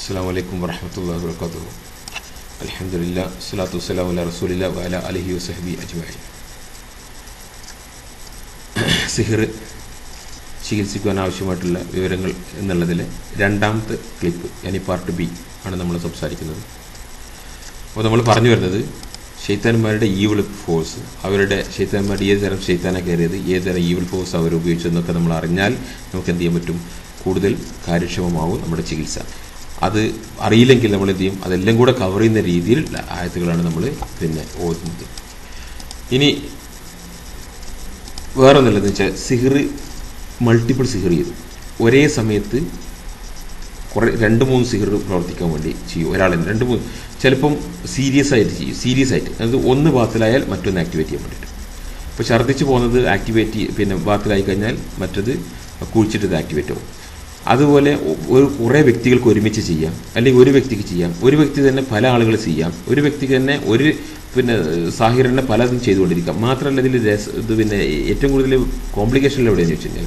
അസ്സലാമു അലൈക്കും വറഹ്മത്തുള്ളാഹി വബറകാതുഹു. അൽഹംദുലില്ലാഹ് സ്വലാത്തു വസ്സലാമു അലാ റസൂലില്ലാഹി വഅലാ ആലിഹി വസഹ്ബിഹി അജ്മഈൻ. സിഹിർ ചികിത്സിക്കുവാൻ ആവശ്യമായിട്ടുള്ള വിവരങ്ങൾ എന്നുള്ളതിൽ രണ്ടാമത്തെ ക്ലിപ്പ്, യാനി പാർട്ട് ബി ആണ് നമ്മൾ സംസാരിക്കുന്നത്. അപ്പോൾ നമ്മൾ പറഞ്ഞു വരുന്നത് ശൈത്താന്മാരുടെ ഈവിൾ ഫോഴ്സ്, അവരുടെ ശൈത്താന്മാരുടെ ഏത് തരം ശൈത്താനെ കയറിയത്, ഏത് തരം ഈവിൾ ഫോഴ്സ് അവർ ഉപയോഗിച്ചതെന്നൊക്കെ നമ്മൾ അറിഞ്ഞാൽ നമുക്ക് എന്ത് ചെയ്യാൻ പറ്റും, കൂടുതൽ കാര്യക്ഷമമാവും നമ്മുടെ ചികിത്സ. അത് അറിയില്ലെങ്കിൽ നമ്മൾ എന്ത് ചെയ്യും, അതെല്ലാം കൂടെ കവർ ചെയ്യുന്ന രീതിയിൽ ആയത്തുകളാണ് നമ്മൾ ഓതുന്നത്. ഇനി വേറെ ഒന്നുമില്ലെന്ന് വെച്ചാൽ സിഹിർ മൾട്ടിപ്പിൾ സിഹിർ ചെയ്തു ഒരേ സമയത്ത് കുറേ 2-3 സിഹിർ പ്രവർത്തിക്കാൻ വേണ്ടി ചെയ്യും ഒരാൾ. 2-3 ചിലപ്പം സീരിയസ് ആയിട്ട് ചെയ്യും, സീരിയസ് ആയിട്ട്. അത് ഒന്ന് ബാത്തിലായാൽ മറ്റൊന്ന് ആക്ടിവേറ്റ് ചെയ്യാൻ വേണ്ടിയിട്ട്. ഇപ്പോൾ ഛർദ്ദിച്ച് പോകുന്നത് ആക്ടിവേറ്റ് ബാത്തിലായി കഴിഞ്ഞാൽ മറ്റത് കുഴിച്ചിട്ട് ഇത് ആക്ടിവേറ്റ് ആവും. അതുപോലെ കുറേ വ്യക്തികൾക്ക് ഒരുമിച്ച് ചെയ്യാം, അല്ലെങ്കിൽ ഒരു വ്യക്തിക്ക് ചെയ്യാം, ഒരു വ്യക്തി തന്നെ പല ആളുകൾ ചെയ്യാം, ഒരു വ്യക്തിക്ക് തന്നെ ഒരു സാഹിറിനെ പലതും ചെയ്തുകൊണ്ടിരിക്കാം. മാത്രമല്ല ഇതിൽ ഏറ്റവും കൂടുതൽ കോംപ്ലിക്കേഷനിൽ എവിടെയെന്ന് വെച്ച് കഴിഞ്ഞാൽ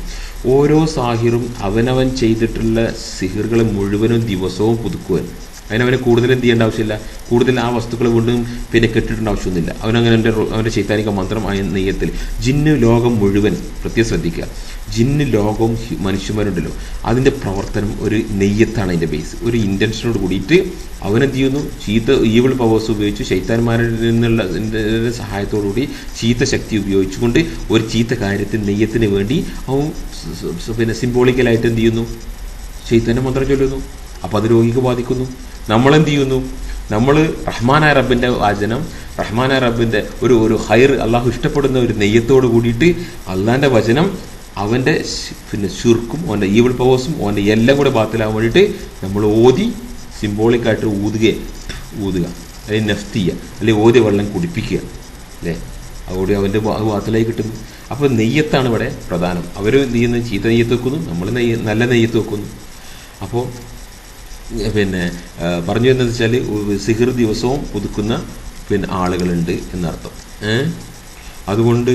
ഓരോ സാഹിറും അവനവൻ ചെയ്തിട്ടുള്ള സിഹിറുകൾ മുഴുവനും ദിവസവും പുതുക്കുവാൻ അതിനവന് കൂടുതൽ എന്ത് ചെയ്യേണ്ട ആവശ്യമില്ല, കൂടുതൽ ആ വസ്തുക്കൾ കൊണ്ടും കെട്ടിടേണ്ട ആവശ്യമൊന്നുമില്ല. അവനങ്ങനെ അവൻ്റെ ചൈത്താനിക മന്ത്രം ആ നെയ്യത്തിൽ ജിന്ന് ലോകം മുഴുവൻ പ്രത്യേകം ശ്രദ്ധിക്കുക. ജിന്ന് ലോകവും മനുഷ്യന്മാരുണ്ടല്ലോ, അതിൻ്റെ പ്രവർത്തനം ഒരു നെയ്യത്താണ്. അതിൻ്റെ ബേസ് ഒരു ഇൻറ്റൻഷനോട് കൂടിയിട്ട് അവനെന്ത് ചെയ്യുന്നു, ചീത്ത ഈവിൾ പവേഴ്സ് ഉപയോഗിച്ച് ശൈത്താന്മാരിൽ നിന്നുള്ള സഹായത്തോടുകൂടി ചീത്ത ശക്തി ഉപയോഗിച്ചുകൊണ്ട് ഒരു ചീത്ത കാര്യത്തിന് നെയ്യത്തിന് വേണ്ടി അവൻ സിംബോളിക്കലായിട്ട് എന്ത് ചെയ്യുന്നു, ശൈത്താൻ്റെ മന്ത്രം ചൊല്ലുന്നു. അപ്പോൾ അത് രോഗിക്ക് ബാധിക്കുന്നു. നമ്മളെന്ത് ചെയ്യുന്നു, നമ്മൾ റഹ്മാനായ റബ്ബിൻ്റെ വചനം, റഹ്മാനായ റബ്ബിൻ്റെ ഒരു ഹൈർ, അള്ളാഹു ഇഷ്ടപ്പെടുന്ന ഒരു നെയ്യത്തോട് കൂടിയിട്ട് അള്ളാഹിൻ്റെ വചനം അവൻ്റെ ശുർക്കും അവൻ്റെ ഈവിൾ പവേഴ്സും അവൻ്റെ എല്ലാം കൂടെ ബാത്തിലാകാൻ വേണ്ടിയിട്ട് നമ്മൾ ഓതി സിംബോളിക്കായിട്ട് ഊതുക, അല്ലെങ്കിൽ നെഫ്ത് ചെയ്യുക, അല്ലെങ്കിൽ ഓതി വെള്ളം കുടിപ്പിക്കുക, അല്ലേ? അതോടെ അവൻ്റെ ബാത്തിലായി കിട്ടുന്നു. അപ്പോൾ നെയ്യത്താണ് ഇവിടെ പ്രധാനം. അവർ ചെയ്യുന്ന ചീത്ത നെയ്യത്ത് വെക്കുന്നു, നമ്മൾ നല്ല നെയ്യത്ത് വെക്കുന്നു. അപ്പോൾ പറഞ്ഞു എന്ന് വെച്ചാൽ സിഹിർ ദിവസവും പുതുക്കുന്ന ആളുകളുണ്ട് എന്നർത്ഥം. അതുകൊണ്ട്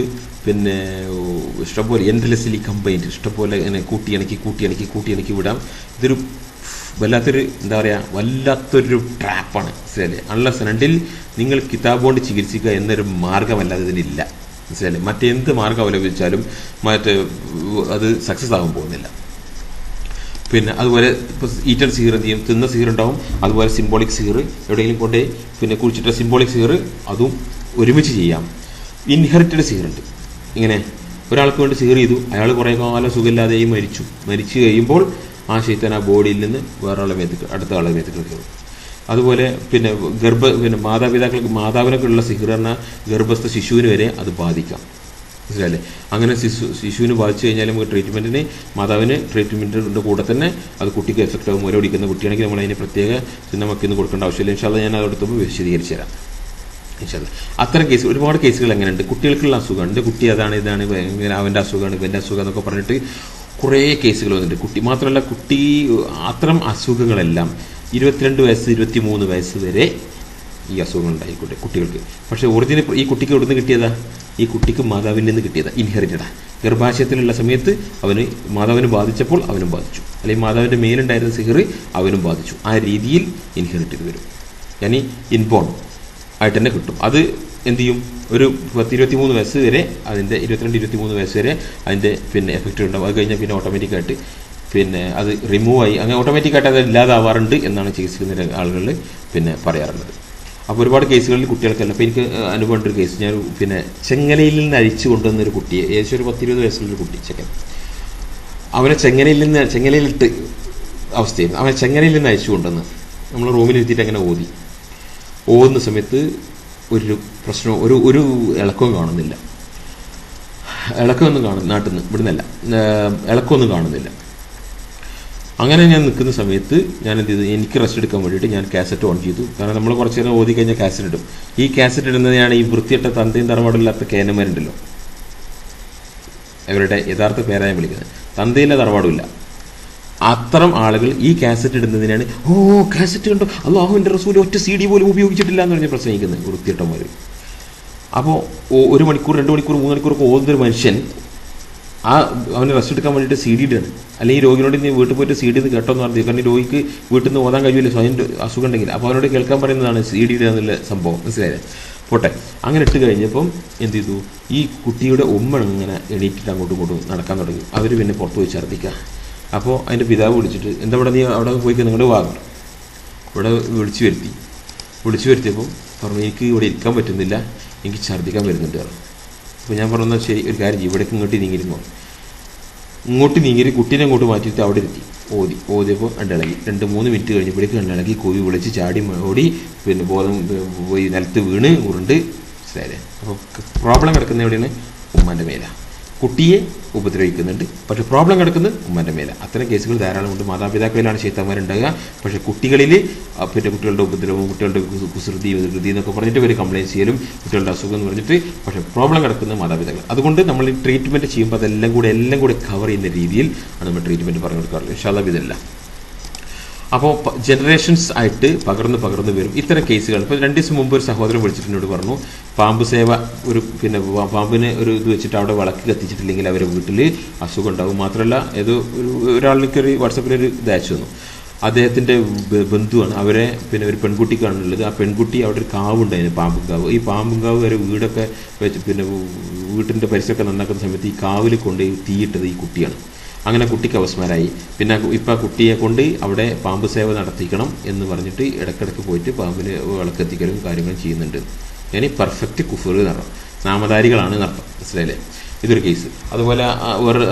ഇഷ്ടംപോലെ എൻഡ്ലെസ്ലി കമ്പൈൻഡ്, ഇഷ്ടംപോലെ ഇങ്ങനെ കൂട്ടി വിടാം. ഇതൊരു വല്ലാത്തൊരു എന്താ പറയുക, വല്ലാത്തൊരു ട്രാപ്പാണ്. മനസ്സിലല്ലേ? അൺലെസ് രണ്ടിൽ നിങ്ങൾ കിതാബ് കൊണ്ട് ചികിത്സിക്കുക എന്നൊരു മാർഗമല്ലാതെ ഇതിനില്ല. മനസ്സിലല്ലേ? മറ്റെന്ത് മാർഗം അവലംബിച്ചാലും അത് സക്സസ് ആകാൻ പോകുന്നില്ല. അതുപോലെ ഇപ്പോൾ ഈറ്റൽ സിഹിർ എന്ത് ചെയ്യും, തിന്ന സിഹിർ ഉണ്ടാവും. അതുപോലെ സിംബോളിക് സിഹിർ എവിടെയെങ്കിലും കൊണ്ടേ കുഴിച്ചിട്ട സിംബോളിക് സിഹിർ അതും ഒരുമിച്ച് ചെയ്യാം. ഇൻഹെറിറ്റഡ് സിഹിർ ഉണ്ട്. ഇങ്ങനെ ഒരാൾക്ക് വേണ്ടി സിഹിർ ചെയ്തു, അയാൾ കുറേ കാലം സുഖമില്ലാതെയും മരിച്ചു കഴിയുമ്പോൾ ആ ശൈത്താൻ ആ ബോഡിയിൽ നിന്ന് വേറൊരാളെ അടുത്ത ആളെ മേത്തുക്കൾ കയറും. അതുപോലെ മാതാവിനൊക്കെയുള്ള സിഹിർ പറഞ്ഞാൽ ഗർഭസ്ഥ ശിശുവിന് വരെ അത് ബാധിക്കാം. മനസ്സിലല്ലേ? അങ്ങനെ ശിശുവിന് ബാധിച്ചു കഴിഞ്ഞാൽ നമുക്ക് മാതാവിന് ട്രീറ്റ്മെൻറ്റിൻ്റെ കൂടെ തന്നെ അത് കുട്ടിക്ക് എഫക്റ്റ് ആകും. ഓരോ ഓടിക്കുന്ന കുട്ടിയാണെങ്കിൽ നമ്മൾ അതിന് പ്രത്യേക നമുക്ക് കൊടുക്കേണ്ട ആവശ്യമില്ല. ഇൻഷാ അല്ലാഹ് ഞാൻ അതെടുത്തപ്പോൾ വിശദീകരിച്ചു തരാം. ഇൻഷാ അല്ലാഹ് അത്തരം ഒരുപാട് കേസുകൾ എങ്ങനെയുണ്ട്. കുട്ടികൾക്കുള്ള അസുഖമാണ്, എൻ്റെ കുട്ടി ഇതാണ് അവൻ്റെ അസുഖമാണ്, ഇവൻ്റെ അസുഖം എന്നൊക്കെ പറഞ്ഞിട്ട് കുറേ കേസുകൾ വന്നിട്ടുണ്ട്. കുട്ടി മാത്രമല്ല, അത്തരം അസുഖങ്ങളെല്ലാം 22 വയസ്സ് 23 വയസ്സ് വരെ ഈ അസുഖങ്ങൾ ഉണ്ടായിക്കോട്ടെ കുട്ടികൾക്ക്. പക്ഷേ ഒറിജിനൽ ഈ കുട്ടിക്ക് എവിടെ നിന്ന് കിട്ടിയതാ? ഈ കുട്ടിക്ക് മാതാവിൽ നിന്ന് കിട്ടിയതാ, ഇൻഹെറിറ്റഡാ. ഗർഭാശയത്തിലുള്ള സമയത്ത് മാതാവിന് ബാധിച്ചപ്പോൾ അവനും ബാധിച്ചു, അല്ലെങ്കിൽ മാതാവിൻ്റെ മേലുണ്ടായിരുന്ന സിഹിർ അവനും ബാധിച്ചു. ആ രീതിയിൽ ഇൻഹെറിറ്റ് ചെയ്ത് വരും, യാനി ഇൻബോൺ ആയിട്ട് തന്നെ കിട്ടും. അത് എന്ത് ചെയ്യും, ഒരു 10-23 വയസ്സ് വരെ, അതിൻ്റെ 22-23 വയസ്സ് വരെ അതിൻ്റെ എഫക്റ്റ് ഉണ്ടാവും. അത് കഴിഞ്ഞാൽ ഓട്ടോമാറ്റിക്കായിട്ട് അത് റിമൂവ് ആയി, അങ്ങനെ ഓട്ടോമാറ്റിക്കായിട്ട് അത് ഇല്ലാതാവാറുണ്ട് എന്നാണ് ചികിത്സിക്കുന്ന ആളുകളിൽ പറയാറുള്ളത്. അപ്പോൾ ഒരുപാട് കേസുകളിൽ കുട്ടികൾക്കല്ല. അപ്പോൾ എനിക്ക് അനുഭവമുണ്ടൊരു കേസ്. ഞാൻ ചെങ്ങലയിൽ നിന്ന് അഴിച്ചു കൊണ്ടുവന്നൊരു കുട്ടിയെ, ഏകദേശം ഒരു 10-20 വയസ്സുള്ളൊരു കുട്ടി, അവനെ ചെങ്ങലയിലിട്ട് അവസ്ഥയായിരുന്നു. അവനെ ചെങ്ങലയിൽ നിന്ന് അഴിച്ചു കൊണ്ടുവന്ന് നമ്മൾ റൂമിലിരുത്തിയിട്ട് അങ്ങനെ ഓതുന്ന സമയത്ത് ഒരു പ്രശ്നവും ഒരു ഇളക്കവും കാണുന്നില്ല. നാട്ടിൽ നിന്ന് ഇവിടുന്നല്ല, ഇളക്കമൊന്നും കാണുന്നില്ല. അങ്ങനെ ഞാൻ നിൽക്കുന്ന സമയത്ത് ഞാൻ എന്ത് ചെയ്തു, എനിക്ക് റെസ്റ്റ് എടുക്കാൻ വേണ്ടിയിട്ട് ഞാൻ കാസറ്റ് ഓൺ ചെയ്തു. കാരണം നമ്മൾ കുറച്ച് നേരം ഓതി കഴിഞ്ഞാൽ കാസറ്റ് ഇടും. ഈ കാസറ്റ് ഇടുന്നതാണ് ഈ വൃത്തിയിട്ട തന്തയും തറവാടില്ലാത്ത കേനന്മാരുണ്ടല്ലോ, അവരുടെ യഥാർത്ഥ പേരായി വിളിക്കുന്നത്. തന്തയില്ല തറവാടുമില്ല. അത്തരം ആളുകൾ ഈ കാസറ്റ് ഇടുന്നതിനാണ് കാസറ്റ് കണ്ടോ, അല്ലാഹുവിൻ്റെ റസൂൽ ഒറ്റ CD പോലും ഉപയോഗിച്ചിട്ടില്ല എന്ന് പറഞ്ഞ് പ്രസംഗിക്കുന്നത് വൃത്തിയിട്ടന്മാർ. അപ്പോൾ 1 മണിക്കൂർ 2 മണിക്കൂർ 3 മണിക്കൂറൊക്കെ ഓതുന്നൊരു മനുഷ്യൻ ആ അവന് റെസ്റ്റ് എടുക്കാൻ വേണ്ടിയിട്ട് CD ഇടുകയാണ്. അല്ലെങ്കിൽ രോഗിനോട് നീ വീട്ടിൽ പോയിട്ട് CD എന്ന് കേട്ടോ എന്ന് പറഞ്ഞു. കാരണം രോഗിക്ക് വീട്ടിൽ നിന്ന് ഓതാൻ കഴിയില്ല സ്വയം അസുഖം ഉണ്ടെങ്കിൽ. അപ്പോൾ അവനോട് കേൾക്കാൻ പറയുന്നതാണ് CD ഇടുക എന്നുള്ള സംഭവം. മനസ്സിലായില്ലേ? പോട്ടെ. അങ്ങനെ ഇട്ട് കഴിഞ്ഞപ്പം എന്ത് ചെയ്തു, ഈ കുട്ടിയുടെ ഉമ്മ ഇങ്ങനെ എണീറ്റിട്ട് അങ്ങോട്ടും ഇങ്ങോട്ടും നടക്കാൻ തുടങ്ങി. അവർ പിന്നെ പുറത്ത് പോയി ഛർദ്ദിക്കുക. അപ്പോൾ അതിൻ്റെ പിതാവ് വിളിച്ചിട്ട്, എന്താ ഇവിടെ നീ അവിടെ പോയി നിങ്ങളുടെ വാങ്ങും ഇവിടെ വിളിച്ചു വരുത്തിയപ്പോൾ പറഞ്ഞു, എനിക്ക് ഇവിടെ ഇരിക്കാൻ പറ്റുന്നില്ല, എനിക്ക് ഛർദ്ദിക്കാൻ വരുന്നുണ്ട് പറഞ്ഞു. അപ്പോൾ ഞാൻ പറഞ്ഞാൽ ശരി, ഒരു കാര്യം ചെയ്യും, ഇവിടേക്ക് ഇങ്ങോട്ട് നീങ്ങിരി കുട്ടീനെ അങ്ങോട്ട് മാറ്റിയിട്ട് അവിടെ ഇരുത്തി ഓതിയപ്പോൾ രണ്ടിളകി. 2-3 മിനിറ്റ് കഴിഞ്ഞപ്പോഴേക്ക് രണ്ടിളകി കോഴി വിളിച്ച് ചാടി ഓടി, പിന്നെ ബോധം പോയി നിലത്ത് വീണ് ഉരുണ്ട്. മനസ്സിലായില്ലേ? അപ്പോൾ പ്രോബ്ലം കിടക്കുന്ന എവിടെയാണ്? ഉമ്മാൻ്റെ മേല. കുട്ടിയെ ഉപദ്രവിക്കുന്നുണ്ട്, പക്ഷേ പ്രോബ്ലം കിടക്കുന്നത് ഉമ്മാൻ്റെ മേല. അത്തരം കേസുകൾ ധാരാളമുണ്ട്. മാതാപിതാക്കളിലാണ് ശൈത്താന്മാരുണ്ടാകുക. പക്ഷേ കുട്ടികളിൽ പിന്നെ കുട്ടികളുടെ ഉപദ്രവവും കുട്ടികളുടെ കുസൃതി വികൃതി എന്നൊക്കെ പറഞ്ഞിട്ട് ഇവർ കംപ്ലയിൻറ്റ് ചെയ്യലും കുട്ടികളുടെ അസുഖം എന്ന് പറഞ്ഞിട്ട്, പക്ഷേ പ്രോബ്ലം കിടക്കുന്നത് മാതാപിതാക്കൾ. അതുകൊണ്ട് നമ്മൾ ഈ ട്രീറ്റ്മെൻറ്റ് ചെയ്യുമ്പോൾ അതെല്ലാം കൂടെ കവർ ചെയ്യുന്ന രീതിയിൽ ആണ് നമ്മൾ ട്രീറ്റ്മെൻറ്റ് പറഞ്ഞു കൊടുക്കാറുള്ളത്. ഇൻഷാ അല്ലാഹ് ഇതല്ല. അപ്പോൾ ജനറേഷൻസ് ആയിട്ട് പകർന്ന് വരും ഇത്തരം കേസുകൾ. ഇപ്പോൾ 2 ദിവസം മുമ്പ് ഒരു സഹോദരൻ വിളിച്ചിട്ട് പറഞ്ഞു, പാമ്പ് സേവ പിന്നെ പാമ്പിനെ ഒരു ഇത് വെച്ചിട്ട് അവിടെ വിളക്ക് കത്തിച്ചിട്ടില്ലെങ്കിൽ അവരെ വീട്ടിൽ അസുഖം ഉണ്ടാകും. മാത്രമല്ല ഒരാൾക്കൊരു വാട്സപ്പിലൊരു ഇത് അയച്ചു തന്നു. അദ്ദേഹത്തിൻ്റെ ബന്ധുവാണ്, അവരെ പിന്നെ ഒരു പെൺകുട്ടിക്കാണുള്ളത്. ആ പെൺകുട്ടി അവിടെ ഒരു കാവുണ്ടായിരുന്നു, പാമ്പുംകാവ്. ഈ പാമ്പുംകാവ് വരെ വീടൊക്കെ വെച്ച് പിന്നെ വീട്ടിൻ്റെ പരിസരമൊക്കെ നന്നാക്കുന്ന സമയത്ത് ഈ കാവിൽ കൊണ്ട് തീയിട്ടത് ഈ കുട്ടിയാണ്. അങ്ങനെ കുട്ടിക്ക് അവസ്മാരായി. പിന്നെ ഇപ്പം കുട്ടിയെ കൊണ്ട് അവിടെ പാമ്പ് സേവ നടത്തിക്കണം എന്ന് പറഞ്ഞിട്ട് ഇടയ്ക്കിടയ്ക്ക് പോയിട്ട് പാമ്പിന് വിളക്കെത്തിക്കലും കാര്യങ്ങളും ചെയ്യുന്നുണ്ട്. ഇനി പെർഫെക്റ്റ് കുഫർ നടണം, നാമധാരികളാണ് നടത്തം. മനസ്സിലായില്ലേ? ഇതൊരു കേസ്. അതുപോലെ വേറെ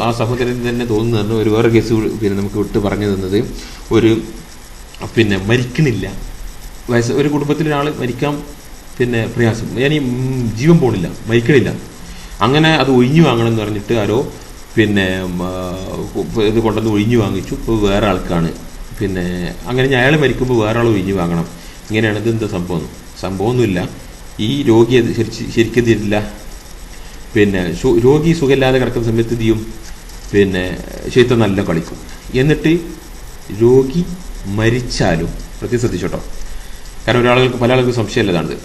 ആ സഹോദരൻ തന്നെ തോന്നുന്നു വേറെ കേസ് പിന്നെ നമുക്ക് വിട്ട് പറഞ്ഞു തന്നത്, പിന്നെ മരിക്കണില്ല ഒരു കുടുംബത്തിലൊരാൾ മരിക്കാൻ പിന്നെ പ്രയാസം, ഞാൻ ജീവൻ പോണില്ല, മരിക്കണില്ല. അങ്ങനെ അത് ഒഴിഞ്ഞു വാങ്ങണം എന്ന് പറഞ്ഞിട്ട് ആരോ പിന്നെ ഇത് കൊണ്ടുവന്ന് ഒഴിഞ്ഞു വാങ്ങിച്ചു. ഇപ്പോൾ വേറെ ആൾക്കാണ് പിന്നെ അങ്ങനെ അയാൾ മരിക്കുമ്പോൾ വേറെ ആൾ ഒഴിഞ്ഞു വാങ്ങണം. ഇങ്ങനെയാണ്. ഇതെന്താ സംഭവമൊന്നുമില്ല. ഈ രോഗി അത് ശരിക്കും തരില്ല. പിന്നെ രോഗി സുഖമില്ലാതെ കിടക്കുന്ന സമയത്ത് എന്ത് ചെയ്യും, പിന്നെ ശൈത്താൻ നല്ല കളിക്കും. എന്നിട്ട് രോഗി മരിച്ചാലും പ്രത്യേകം ശ്രദ്ധിച്ചോട്ടോ, കാരണം പല ആളുകൾക്ക് സംശയമുള്ളതാണിത്.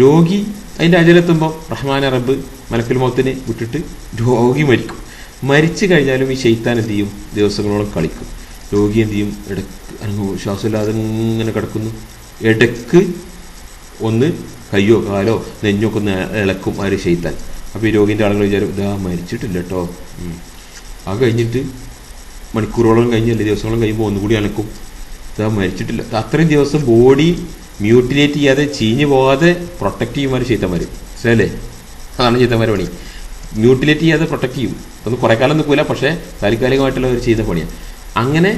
രോഗി അതിൻ്റെ അജലെത്തുമ്പോൾ റഹ്മാൻ റബ്ബ് മലക്കുൽ മൗത്തിനെ വിട്ടിട്ട് രോഗി മരിക്കും. മരിച്ചു കഴിഞ്ഞാലും ഈ ശൈത്താൻ എന്ത് ചെയ്യും, ദിവസങ്ങളോളം കളിക്കും. രോഗി എന്ത് ചെയ്യും, ഇടയ്ക്ക് ശ്വാസമില്ലാതെ ഇങ്ങനെ കിടക്കുന്നു. ഇടയ്ക്ക് ഒന്ന് കയ്യോ കാലോ നെഞ്ഞൊക്കെ ഒന്ന് ഇളക്കും ആര് ശൈത്താൻ. അപ്പോൾ ഈ രോഗീൻ്റെ ആളുകൾ വിചാരം ഇതാ മരിച്ചിട്ടില്ല കേട്ടോ. ആ കഴിഞ്ഞിട്ട് മണിക്കൂറോളം കഴിഞ്ഞല്ലേ ദിവസങ്ങളോളം കഴിയുമ്പോൾ ഒന്നുകൂടി അനക്കും, ഇതാ മരിച്ചിട്ടില്ല. അത്രയും ദിവസം ബോഡി മ്യൂട്ടിലേറ്റ് ചെയ്യാതെ ചീഞ്ഞു പോകാതെ പ്രൊട്ടക്റ്റ് ചെയ്യുമാർ ശൈത്താന്മാർ. മനസ്സിലല്ലേ? അതാണ് ശൈത്താന്മാരുടെ പണി. മ്യൂട്ടിലേറ്റ് ചെയ്യാതെ പ്രൊട്ടക്റ്റ് ചെയ്യും. അതൊന്നും കുറേ കാലം നിൽക്കില്ല, പക്ഷേ താൽക്കാലികമായിട്ടുള്ള ഒരു ചെയ്യുന്ന പണിയാണ്. അങ്ങനെ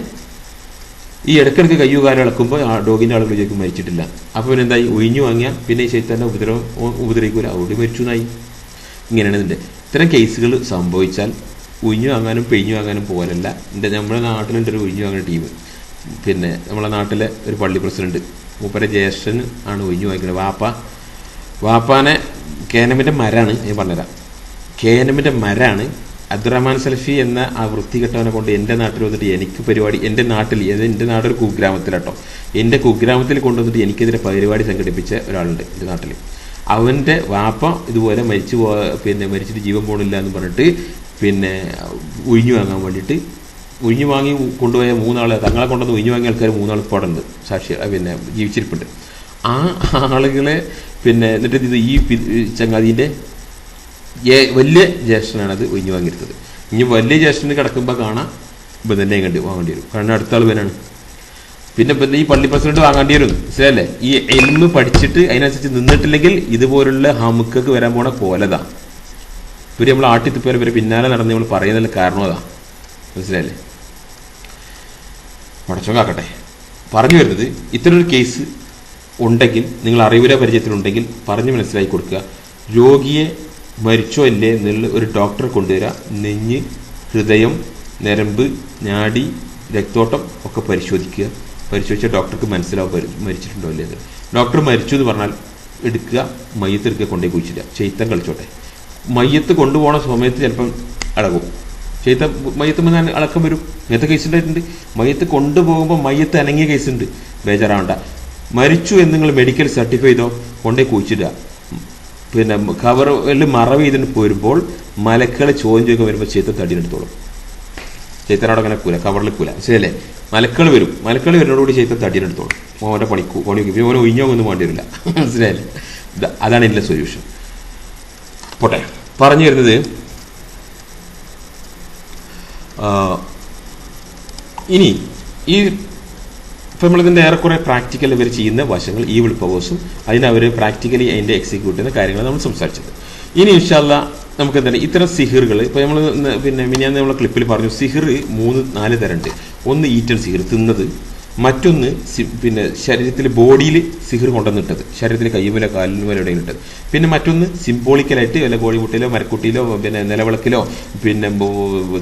ഈ ഇടയ്ക്കിടയ്ക്ക് കയ്യോ കാലം ഇളക്കുമ്പോൾ ആ ഡോഗിൻ്റെ ആളുകൾ വിചാരിക്കും മരിച്ചിട്ടില്ല. അപ്പോൾ പിന്നെ എന്തായി, ഒഴിഞ്ഞു വാങ്ങിയാൽ പിന്നെ ഈ ശൈത്താൻ്റെ ഉപദ്രവിക്കൂല, അവിടെ മരിച്ചു എന്നായി. ഇങ്ങനെയാണ് ഇതിൻ്റെ. ഇത്തരം കേസുകൾ സംഭവിച്ചാൽ ഒഴിഞ്ഞു വാങ്ങാനും പിഴിഞ്ഞു വാങ്ങാനും പോലല്ല. നമ്മുടെ നാട്ടിലുണ്ട് ഒരു ഒഴിഞ്ഞു വാങ്ങുന്ന ടീം. പിന്നെ നമ്മളെ നാട്ടിലെ ഒരു പള്ളി പ്രസിഡന്റ്, മൂപ്പരെ ജ്യേഷ്ഠൻ ആണ് ഒഴിഞ്ഞു വാങ്ങിക്കുന്നത്. വാപ്പാനെ കേനമിൻ്റെ മരാണ്, ഞാൻ പറഞ്ഞുതരാം. കേനമിൻ്റെ മരാണ്. അബ്ദുറഹ്മാൻ സലഫി എന്ന ആ വൃത്തികെട്ടവനെ കൊണ്ട് എൻ്റെ നാട്ടിൽ വന്നിട്ട് എനിക്ക് പരിപാടി, എൻ്റെ നാടൊരു കുഗ്രാമത്തിലാട്ടോ, എൻ്റെ കുഗ്രാമത്തിൽ കൊണ്ടുവന്നിട്ട് എനിക്കെതിരെ പരിപാടി സംഘടിപ്പിച്ച ഒരാളുണ്ട് എൻ്റെ നാട്ടിൽ. അവൻ്റെ വാപ്പ ഇതുപോലെ മരിച്ചിട്ട് ജീവൻ പോകണില്ല എന്ന് പറഞ്ഞിട്ട് പിന്നെ ഒഴിഞ്ഞു വാങ്ങാൻ വേണ്ടിയിട്ട് ഒഴിഞ്ഞു വാങ്ങി കൊണ്ടുപോയ 3 ആൾ, തങ്ങളെ കൊണ്ടുവന്ന് ഒഴിഞ്ഞു വാങ്ങിയ ആൾക്കാർ 3 ആൾ ഇപ്പോൾ ഉണ്ട്, സാക്ഷി പിന്നെ ജീവിച്ചിരിപ്പുണ്ട്. ആ ആളുകളെ പിന്നെ എന്നിട്ട് ഇത് ഈ ചങ്ങാതിൻ്റെ വലിയ ജ്യേഷ്ഠനാണത് ഒഴിഞ്ഞു വാങ്ങിയിരുന്നത്. ഇനി വലിയ ജ്യേഷ്ഠന് കിടക്കുമ്പോൾ കാണാം ഇപ്പം തന്നെ വാങ്ങേണ്ടി വരും, കാരണം അടുത്ത ആൾ പേനാണ്. പിന്നെ ഈ പള്ളി പ്രസിഡന്റ് വാങ്ങേണ്ടി വരും. മനസ്സിലല്ലേ? ഈ എൽമ് പഠിച്ചിട്ട് അതിനനുസരിച്ച് നിന്നിട്ടില്ലെങ്കിൽ ഇതുപോലുള്ള ഹമുക്കൊക്കെ വരാൻ പോണ പോലതാ. ഇവർ നമ്മൾ ആട്ടിത്തിപ്പേരെ ഇവരെ പിന്നാലെ നടന്ന് നമ്മൾ പറയുന്നതിൽ കാരണം അതാ. മനസ്സിലായല്ലേ? പടച്ചോൻ കാക്കട്ടെ. പറഞ്ഞു വരുന്നത്, ഇത്തരൊരു കേസ് ഉണ്ടെങ്കിൽ, നിങ്ങൾ അറിവിലെ പരിചയത്തിലുണ്ടെങ്കിൽ പറഞ്ഞ് മനസ്സിലാക്കി കൊടുക്കുക. രോഗിയെ മരിച്ചോ ഇല്ലേ എന്നുള്ള ഒരു ഡോക്ടറെ കൊണ്ടുവരിക. നെഞ്ഞ്, ഹൃദയം, ഞരമ്പ്, നാഡി, രക്തോട്ടം ഒക്കെ പരിശോധിച്ചാൽ ഡോക്ടർക്ക് മനസ്സിലാവും മരിച്ചിട്ടുണ്ടോ അല്ലേ എന്ന്. ഡോക്ടർ മരിച്ചു എന്ന് പറഞ്ഞാൽ എടുക്കുക, മയ്യത്തെടുക്കുക, കൊണ്ടേ കുഴിച്ചില്ല. ചെയ്ത്തം കളിച്ചോട്ടെ. മയ്യത്ത് കൊണ്ടുപോകണ സമയത്ത് ചിലപ്പം അളകും. മയ്യത്തുമ്പോൾ ഞാൻ അളക്കം വരും. ഇങ്ങനത്തെ കേസ് ഉണ്ടായിട്ടുണ്ട്. മയ്യത്ത് കൊണ്ടുപോകുമ്പോൾ മയ്യത്ത് അനങ്ങിയ കേസുണ്ട്, ബേജാറാവണ്ട. മരിച്ചു എന്ന് നിങ്ങൾ മെഡിക്കൽ സർട്ടിഫൈ ചെയ്തോ, കൊണ്ടേ കുഴിച്ചിടുക. പിന്നെ കവറിൽ മറവ് ചെയ്തിട്ട് പോരുമ്പോൾ മലക്കളെ ചോദ്യം ചോദിക്കാൻ വരുമ്പോൾ ചെയ്ത തടിയെടുത്തോളും. ചൈത്തനോട് അങ്ങനെ കൂല, കവറിൽ കൂല, ശരിയല്ലേ? മലക്കൾ വരുന്നതോടുകൂടി ചൈത്ത തടിയെടുത്തോളും. മോൻ്റെ പണി പിന്നെ മോനെ ഒഴിഞ്ഞോങ്ങൊന്നും വേണ്ടി വരില്ല. മനസ്സിലായില്ലേ? അതാണ് എൻ്റെ സൊല്യൂഷൻ. പോട്ടെ, പറഞ്ഞു വരുന്നത് ഇനി ഈ ഇപ്പം നമ്മളിതിൻ്റെ ഏറെക്കുറെ പ്രാക്ടിക്കൽ ഇവർ ചെയ്യുന്ന വശങ്ങൾ ഈ വിൾ പവേഴ്സും അതിനവർ പ്രാക്ടിക്കലി അതിൻ്റെ എക്സിക്യൂട്ട് ചെയ്യുന്ന കാര്യങ്ങൾ നമ്മൾ സംസാരിച്ചത്. ഇനി ഇൻഷാ അല്ലാഹ് നമുക്ക് എന്താണ് ഇത്തരം സിഹിറുകൾ ഇപ്പോൾ നമ്മൾ പിന്നെ മിനിയാന്ന് നമ്മളെ ക്ലിപ്പിൽ പറഞ്ഞു, സിഹിർ 3-4 തരമുണ്ട്. ഒന്ന് ഈറ്റൽ സിഹിർ, തിന്നത്. മറ്റൊന്ന് പിന്നെ ശരീരത്തിൽ ബോഡിയിൽ സിഹിർ കൊണ്ടുവന്നിട്ടത്, ശരീരത്തിൽ കയ്യുമലോ കാലിനുമലോ എവിടെയും ഇട്ടത്. പിന്നെ മറ്റൊന്ന് സിംബോളിക്കലായിട്ട് വല്ല കോഴിമുട്ടയിലോ മരക്കുട്ടിയിലോ പിന്നെ നിലവിളക്കിലോ പിന്നെ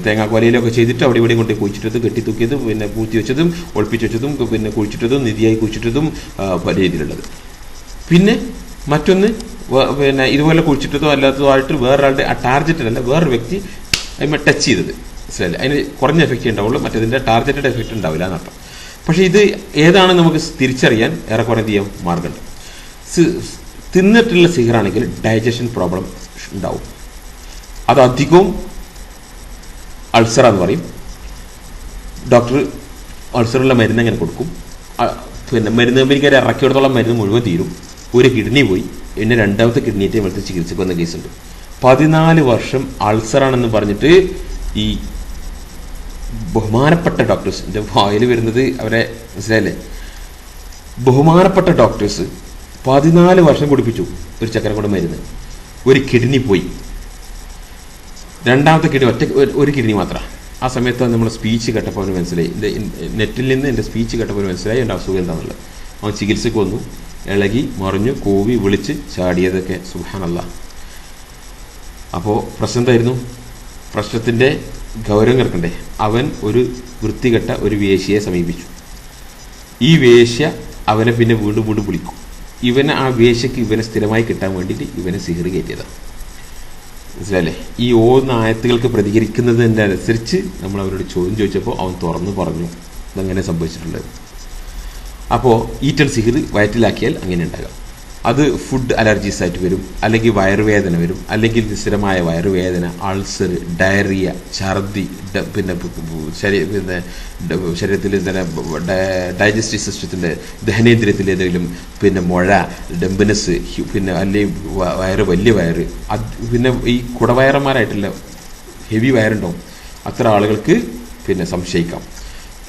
തേങ്ങാക്കോലയിലോ ഒക്കെ ചെയ്തിട്ട് അവിടെ ഇവിടെ കൊണ്ട് കുഴിച്ചിട്ടത്, കെട്ടിത്തൂക്കിയത്, പിന്നെ പൂത്തി വെച്ചതും ഒളിപ്പിച്ച് വെച്ചതും പിന്നെ കുഴിച്ചിട്ടതും നിധിയായി കുഴിച്ചിട്ടതും പല രീതിയിലുള്ളത്. പിന്നെ മറ്റൊന്ന് പിന്നെ ഇതുപോലെ കുഴിച്ചിട്ടതോ അല്ലാത്തതോ ആയിട്ട് വേറൊരാളുടെ ആ ടാർഗറ്റല്ല വേറൊരു വ്യക്തി അതിന് ടച്ച് ചെയ്തത്. മനസ്സിലായില്ലേ? അതിന് കുറഞ്ഞ എഫക്റ്റ് ഉണ്ടാവുള്ളൂ, മറ്റേതിൻ്റെ ടാർഗറ്റഡ് എഫക്റ്റ് ഉണ്ടാവില്ല എന്നർത്ഥം. പക്ഷേ ഇത് ഏതാണ് നമുക്ക് തിരിച്ചറിയാൻ ഏറെക്കുറെ എന്ത് ചെയ്യാം മാർഗമുണ്ട്. തിന്നിട്ടുള്ള സിഹിറാണെങ്കിൽ ഡൈജഷൻ പ്രോബ്ലം ഉണ്ടാവും. അത് അധികവും അൾസറാന്ന് പറയും. ഡോക്ടർ അൾസറുള്ള മരുന്ന് അങ്ങനെ കൊടുക്കും. പിന്നെ മരുന്ന് കമ്പനിക്കാർ ഇറക്കിയെടുത്തോളം മരുന്ന് മുഴുവൻ തീരും. ഒരു കിഡ്നി പോയി, പിന്നെ രണ്ടാമത്തെ കിഡ്നിയായിട്ട് ഇവിടുത്തെ ചികിത്സയ്ക്ക് വന്ന കേസുണ്ട്. 14 വർഷം അൾസറാണെന്ന് പറഞ്ഞിട്ട് ഈ ബഹുമാനപ്പെട്ട ഡോക്ടേഴ്സ്, എൻ്റെ വായിൽ വരുന്നത് അവരെ മനസ്സിലായില്ലേ, ബഹുമാനപ്പെട്ട ഡോക്ടേഴ്സ് 14 വർഷം കുടിപ്പിച്ചു ഒരു ചക്കര കൊണ്ട് മരുന്ന്. ഒരു കിഡ്നി പോയി, രണ്ടാമത്തെ കിഡ്നി ഒരു കിഡ്നി മാത്രം. ആ സമയത്ത് നമ്മൾ സ്പീച്ച് കേട്ടപ്പോൾ അവന് മനസ്സിലായി, നെറ്റിൽ നിന്ന് എൻ്റെ സ്പീച്ച് കേട്ടപ്പോൾ മനസ്സിലായി എൻ്റെ അസുഖം എന്താണെന്നുള്ളത്. അവൻ ചികിത്സയ്ക്ക് വന്നു, ഇളകി മറിഞ്ഞു കൂവി വിളിച്ച് ചാടിയതൊക്കെ സുബ്ഹാനല്ലാഹ്. അപ്പോൾ പ്രശ്നം എന്തായിരുന്നു? പ്രശ്നത്തിൻ്റെ ഗൗരവം കിടക്കണ്ടേ? അവൻ ഒരു വൃത്തികെട്ട ഒരു വേശ്യയെ സമീപിച്ചു. ഈ വേശ്യ അവനെ പിന്നെ വീണ്ടും വീണ്ടും വിളിക്കും. ഇവനെ ആ വേശ്യക്ക് ഇവനെ സ്ഥിരമായി കിട്ടാൻ വേണ്ടിയിട്ട് ഇവനെ സിഹിർ കയറ്റിയതാണ്. മനസ്സിലല്ലേ? ഈ 3 ആയത്തുകൾക്ക് പ്രതികരിക്കുന്നതിൻ്റെ അനുസരിച്ച് നമ്മൾ അവരോട് ചോദ്യം ചോദിച്ചപ്പോൾ അവൻ തുറന്നു പറഞ്ഞു ഇതങ്ങനെ സംഭവിച്ചിട്ടുള്ളത്. അപ്പോൾ ഈറ്റൽ സിഹിർ വയറ്റിലാക്കിയാൽ അങ്ങനെ ഉണ്ടാകാം. അത് ഫുഡ് അലർജീസ് ആയിട്ട് വരും, അല്ലെങ്കിൽ വയറുവേദന വരും, അല്ലെങ്കിൽ സ്ഥിരമായ വയറുവേദന, അൾസർ, ഡയറിയ, ഛർദി, പിന്നെ ശരീരത്തിൽ തന്നെ ഡൈജസ്റ്റീവ് സിസ്റ്റത്തിൻ്റെ ദഹനേന്ദ്രിയത്തിൽ ഏതെങ്കിലും പിന്നെ മുഴ, ഡംബിനസ്, പിന്നെ അല്ലെങ്കിൽ വലിയ വയറ്, പിന്നെ ഈ കുടവയറന്മാരായിട്ടുള്ള ഹെവി വയറുണ്ടാവും. അത്ര ആളുകൾക്ക് പിന്നെ സംശയിക്കാം.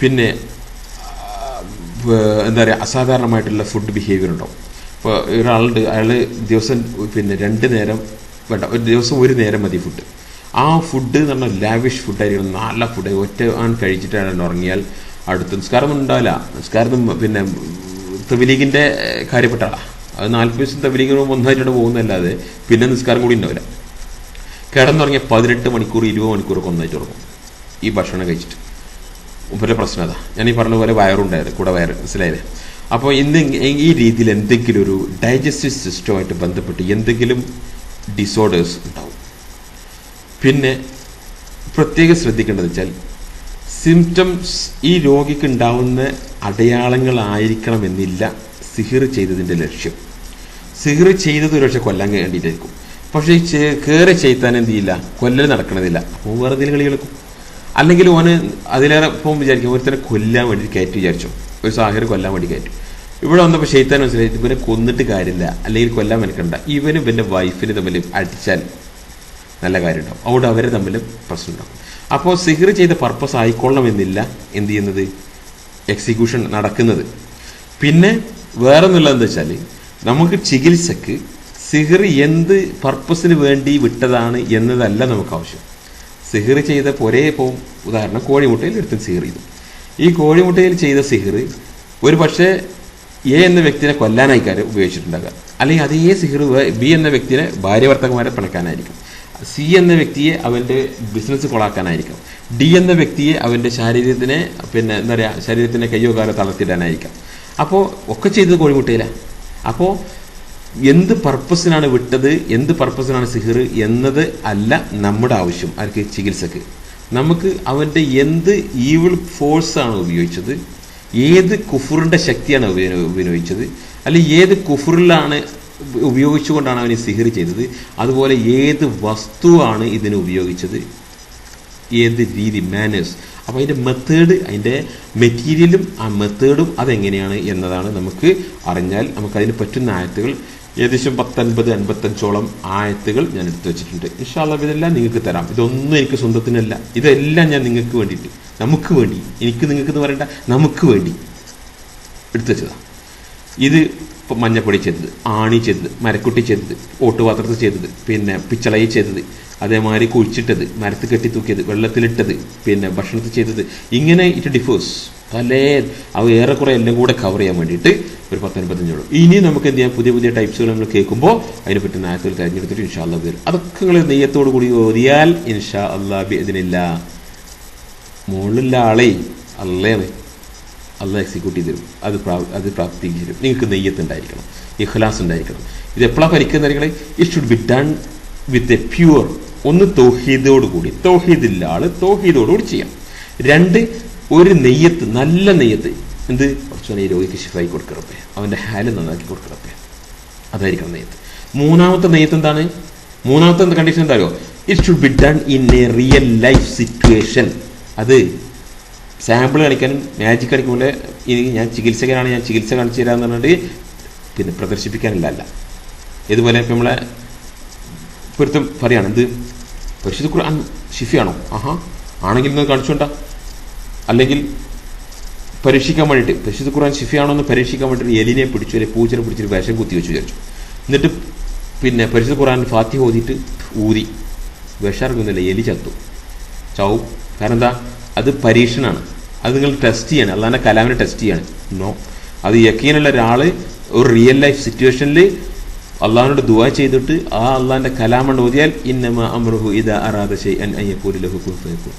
പിന്നെ എന്താ പറയുക, അസാധാരണമായിട്ടുള്ള ഫുഡ് ബിഹേവിയർ ഉണ്ടാവും. ഇപ്പോൾ ഒരാളുണ്ട്, അയാൾ ദിവസം പിന്നെ 2 നേരം വേണ്ട, ഒരു ദിവസം 1 നേരം മതി ഫുഡ്. ആ ഫുഡ് എന്ന് പറഞ്ഞാൽ ലാവിഷ് ഫുഡായിരിക്കണം, നല്ല ഫുഡ്. ഒറ്റ കഴിച്ചിട്ട് അയാൾ ഉറങ്ങിയാൽ അടുത്ത നിസ്കാരമൊന്നും ഉണ്ടാവില്ല. നിസ്കാരം പിന്നെ തബ്ലീഗിൻ്റെ കാര്യപ്പെട്ട ആളാണ്. അത് 40 ദിവസം തബ്ലീഗിന് ഒന്നായിട്ടോടെ പോകുന്നതല്ലാതെ പിന്നെ നിസ്കാരം കൂടി ഉണ്ടാവില്ല. കിടന്നുറങ്ങിയ 18 മണിക്കൂർ 20 മണിക്കൂറൊക്കെ ഒന്നായിട്ട് ഉറങ്ങും ഈ ഭക്ഷണം കഴിച്ചിട്ട്. മുമ്പേ പ്രശ്നം അതാ, ഞാൻ ഈ പറഞ്ഞ പോലെ വയറുണ്ടായത്, കൂടെ വയറ്, മനസ്സിലായില്ലേ? അപ്പോൾ ഈ രീതിയിൽ എന്തെങ്കിലും ഒരു ഡൈജസ്റ്റീവ് സിസ്റ്റവുമായിട്ട് ബന്ധപ്പെട്ട് എന്തെങ്കിലും ഡിസോർഡേഴ്സ് ഉണ്ടാവും. പിന്നെ പ്രത്യേകം ശ്രദ്ധിക്കേണ്ടത് വെച്ചാൽ സിംറ്റംസ് ഈ രോഗിക്ക് ഉണ്ടാവുന്ന അടയാളങ്ങളായിരിക്കണമെന്നില്ല സിഹിർ ചെയ്തതിൻ്റെ ലക്ഷ്യം. സിഹിർ ചെയ്തത് ഒരു പക്ഷേ കൊല്ലാൻ വേണ്ടിയിട്ടായിരിക്കും. പക്ഷേ കയറി ചെയ്താൻ എന്ത് ചെയ്യില്ല, കൊല്ലൽ നടക്കണതില്ല. അപ്പോൾ വേറെ എന്തെങ്കിലും കളി കളിക്കും. അല്ലെങ്കിൽ ഓന് അതിലേറെ ഇപ്പം വിചാരിക്കും ഒരുത്തനെ കൊല്ലാൻ വേണ്ടി കയറ്റി വിചാരിച്ചോ, ഒരു സാഹിർ കൊല്ലാൻ വേണ്ടി കയറ്റും. ഇവിടെ വന്നപ്പോൾ ഷെയ്ത്താൻ മനസ്സിലായി ഇവനെ കൊന്നിട്ട് കാര്യമില്ല, അല്ലെങ്കിൽ കൊല്ലാൻ മെനക്കണ്ട, ഇവനും ഇവൻ്റെ വൈഫിന് തമ്മിൽ അടിച്ചാൽ നല്ല കാര്യം ഉണ്ടാവും. അതുകൊണ്ട് അവർ തമ്മിൽ പ്രശ്നം ഉണ്ടാവും. അപ്പോൾ സിഹിർ ചെയ്ത പർപ്പസ് ആയിക്കൊള്ളണമെന്നില്ല എന്ത് ചെയ്യുന്നത്, എക്സിക്യൂഷൻ നടക്കുന്നത്. പിന്നെ വേറെ എന്നുള്ളത് എന്താ വെച്ചാൽ നമുക്ക് ചികിത്സക്ക് സിഹിർ എന്ത് പർപ്പസിന് വേണ്ടി വിട്ടതാണ് എന്നതല്ല നമുക്ക് ആവശ്യം. സിഹിർ ചെയ്ത ഒരേ ഇപ്പോൾ ഉദാഹരണം കോഴിമുട്ടയിൽ എടുത്ത് സിഹിർ ചെയ്തു. ഈ കോഴിമുട്ടയിൽ ചെയ്ത സിഹിർ ഒരു പക്ഷേ എ എന്ന വ്യക്തിനെ കൊല്ലാനായിക്കാർ ഉപയോഗിച്ചിട്ടുണ്ടാകുക, അല്ലെങ്കിൽ അതേ സിഹിർ ബി എന്ന വ്യക്തിനെ ഭാര്യ ഭർത്താക്കന്മാരെ പിണക്കാനായിരിക്കും, സി എന്ന വ്യക്തിയെ അവൻ്റെ ബിസിനസ് കൊളാക്കാനായിരിക്കും, ഡി എന്ന വ്യക്തിയെ അവൻ്റെ ശരീരത്തിനെ പിന്നെ എന്താ പറയുക ശരീരത്തിൻ്റെ കയ്യോ കാലോ തളർത്തിടാനായിരിക്കാം. അപ്പോൾ ഒക്കെ ചെയ്തത് കോഴിമുട്ടയിലാണ്. അപ്പോൾ എന്ത് പർപ്പസിനാണ് വിട്ടത്, എന്ത് പർപ്പസിനാണ് സിഹിർ എന്നത് അല്ല നമ്മുടെ ആവശ്യം. ആർക്ക്? ചികിത്സക്ക്. നമുക്ക് അവൻ്റെ എന്ത് ഈവിൾ ഫോഴ്സാണ് ഉപയോഗിച്ചത്, ഏത് കുഫറിൻ്റെ ശക്തിയാണ് ഉപയോഗിച്ചത്, അല്ലെങ്കിൽ ഏത് കുഫറിലാണ് ഉപയോഗിച്ചുകൊണ്ടാണ് അവന് സിഹിർ ചെയ്തത്, അതുപോലെ ഏത് വസ്തുവാണ് ഇതിന് ഉപയോഗിച്ചത്, ഏത് രീതി, മാനേഴ്സ്. അപ്പോൾ അതിൻ്റെ മെത്തേഡ്, അതിൻ്റെ മെറ്റീരിയലും ആ മെത്തേഡും അതെങ്ങനെയാണ് എന്നതാണ് നമുക്ക് അറിഞ്ഞാൽ നമുക്കതിന് പറ്റുന്ന ആയത്തുകൾ ഏകദേശം 50-55ഓളം ആയത്തുകൾ ഞാൻ എടുത്തു വെച്ചിട്ടുണ്ട്. ഇൻഷാ അല്ലാഹ് ഇതെല്ലാം നിങ്ങൾക്ക് തരാം. ഇതൊന്നും എനിക്ക് സ്വന്തത്തിനല്ല, ഇതെല്ലാം ഞാൻ നിങ്ങൾക്ക് വേണ്ടിയിട്ട്, നമുക്ക് വേണ്ടി, എനിക്ക് നിങ്ങൾക്ക് എന്ന് പറയേണ്ട, നമുക്ക് വേണ്ടി എടുത്തു വെച്ചതാണ്. ഇത് മഞ്ഞപ്പൊടി ചെയ്തത്, ആണി ചെയ്തത്, മരക്കുട്ടി ചെയ്തത്, ഓട്ടുപാത്രത്തിൽ ചെയ്തത്, പിന്നെ പിച്ചളയിൽ ചെയ്തത്, അതേമാതിരി കുഴിച്ചിട്ടത്, മരത്ത് കെട്ടി തൂക്കിയത്, വെള്ളത്തിലിട്ടത്, പിന്നെ ഭക്ഷണത്തിൽ ചെയ്തത്, ഇങ്ങനെ ഇറ്റ് ഡിഫേഴ്സ് പല അവ ഏറെക്കുറെ എല്ലാം കൂടെ കവർ ചെയ്യാൻ വേണ്ടിയിട്ട് ഒരു 10-55. ഇനി നമുക്ക് എന്ത് ചെയ്യാം, പുതിയ പുതിയ ടൈപ്സുകൾ നമ്മൾ കേൾക്കുമ്പോൾ അതിനെ പറ്റുന്ന ആയത്തുകൾ തിരഞ്ഞെടുത്തിട്ട് ഇൻഷാ അല്ലാഹ് വരും. അതൊക്കെ നിങ്ങൾ നെയ്യത്തോടു കൂടി ഓതിയാൽ ഇൻഷാ അല്ലാഹ് ഇതിനില്ല മുകളിലുള്ള ആളെ അള്ളാഹ് എക്സിക്യൂട്ട് ചെയ്ത് തരും. അത് പ്രാപ്തിക്ക് തരും. നിങ്ങൾക്ക് നെയ്യത്ത് ഉണ്ടായിരിക്കണം, ഇഖ്ലാസ് ഉണ്ടായിരിക്കണം. ഇത് എപ്പോഴാണ് പരിക്കുന്നറികളെ? It should be done with a pure. ഒന്ന് തൗഹീദോടുകൂടി, തൗഹീദില്ല ആള് തൗഹീദോടുകൂടി ചെയ്യാം. 2 ഒരു നെയ്യത്ത്, നല്ല നെയ്യത്ത്. എന്ത്? കുറച്ചുകൂടെ ഈ രോഗിക്ക് ശിഫായി കൊടുക്കറപ്പേ, അവൻ്റെ ഹാല് നന്നാക്കി കൊടുക്കറപ്പേ, അതായിരിക്കണം നെയ്യത്ത്. 3ാമത്തെ നെയ്യത്ത് എന്താണ്? 3ാമത്തെ കണ്ടീഷൻ എന്താ അറിയോ? It should be done in A real life situation. അത് സാമ്പിൾ കാണിക്കാനും മാജിക് കാണിക്കുമ്പോൾ ഞാൻ ചികിത്സകനാണ്, ഞാൻ ചികിത്സ കാണിച്ചു തരാമെന്ന് പറഞ്ഞിട്ട് പിന്നെ പ്രദർശിപ്പിക്കാനല്ല. ഇതുപോലെ ഇപ്പം നമ്മളെ പൊരുത്തം പറയാണ്, എന്ത് പരിശുദ്ധ ഖുർആൻ ഷിഫിയാണോ? ആണെങ്കിൽ ഇന്ന് കാണിച്ചുകൊണ്ടാ. അല്ലെങ്കിൽ പരീക്ഷിക്കാൻ വേണ്ടിയിട്ട് പരിശുദ്ധ ഖുർആൻ ഷിഫിയാണോ എന്ന് പരീക്ഷിക്കാൻ വേണ്ടിയിട്ട് എലിനെ പിടിച്ചു, അല്ലെങ്കിൽ പൂച്ചനെ പിടിച്ചിട്ട് വിഷം കുത്തി വെച്ച് വിചാരിച്ചു. എന്നിട്ട് പിന്നെ പരിശുദ്ധ ഖുർആൻ ഫാത്തിഹ ഓതിയിട്ട് ഊതി, വിഷം ഇറങ്ങുന്നില്ല, എലി ചാവും. കാരണം എന്താ? അത് പരീക്ഷണമാണ്. അത് നിങ്ങൾ ടെസ്റ്റ് ചെയ്യാണ്, അള്ളാഹിന്റെ കലാമിനെ ടെസ്റ്റ് ചെയ്യാണ്. നോ, അത് യക്കീനുള്ള ഒരാൾ ഒരു റിയൽ ലൈഫ് സിറ്റുവേഷനിൽ അള്ളാഹിനോട് ദുആ ചെയ്തിട്ട് ആ അള്ളാഹിന്റെ കലാമണ്ട് ഓതിയാൽ ഇന്നമാ അംറുഹു ഇദാ അറാദ ശൈഅൻ അൻ യഖൂല ലഹു കുൻ ഫയകൂൻ.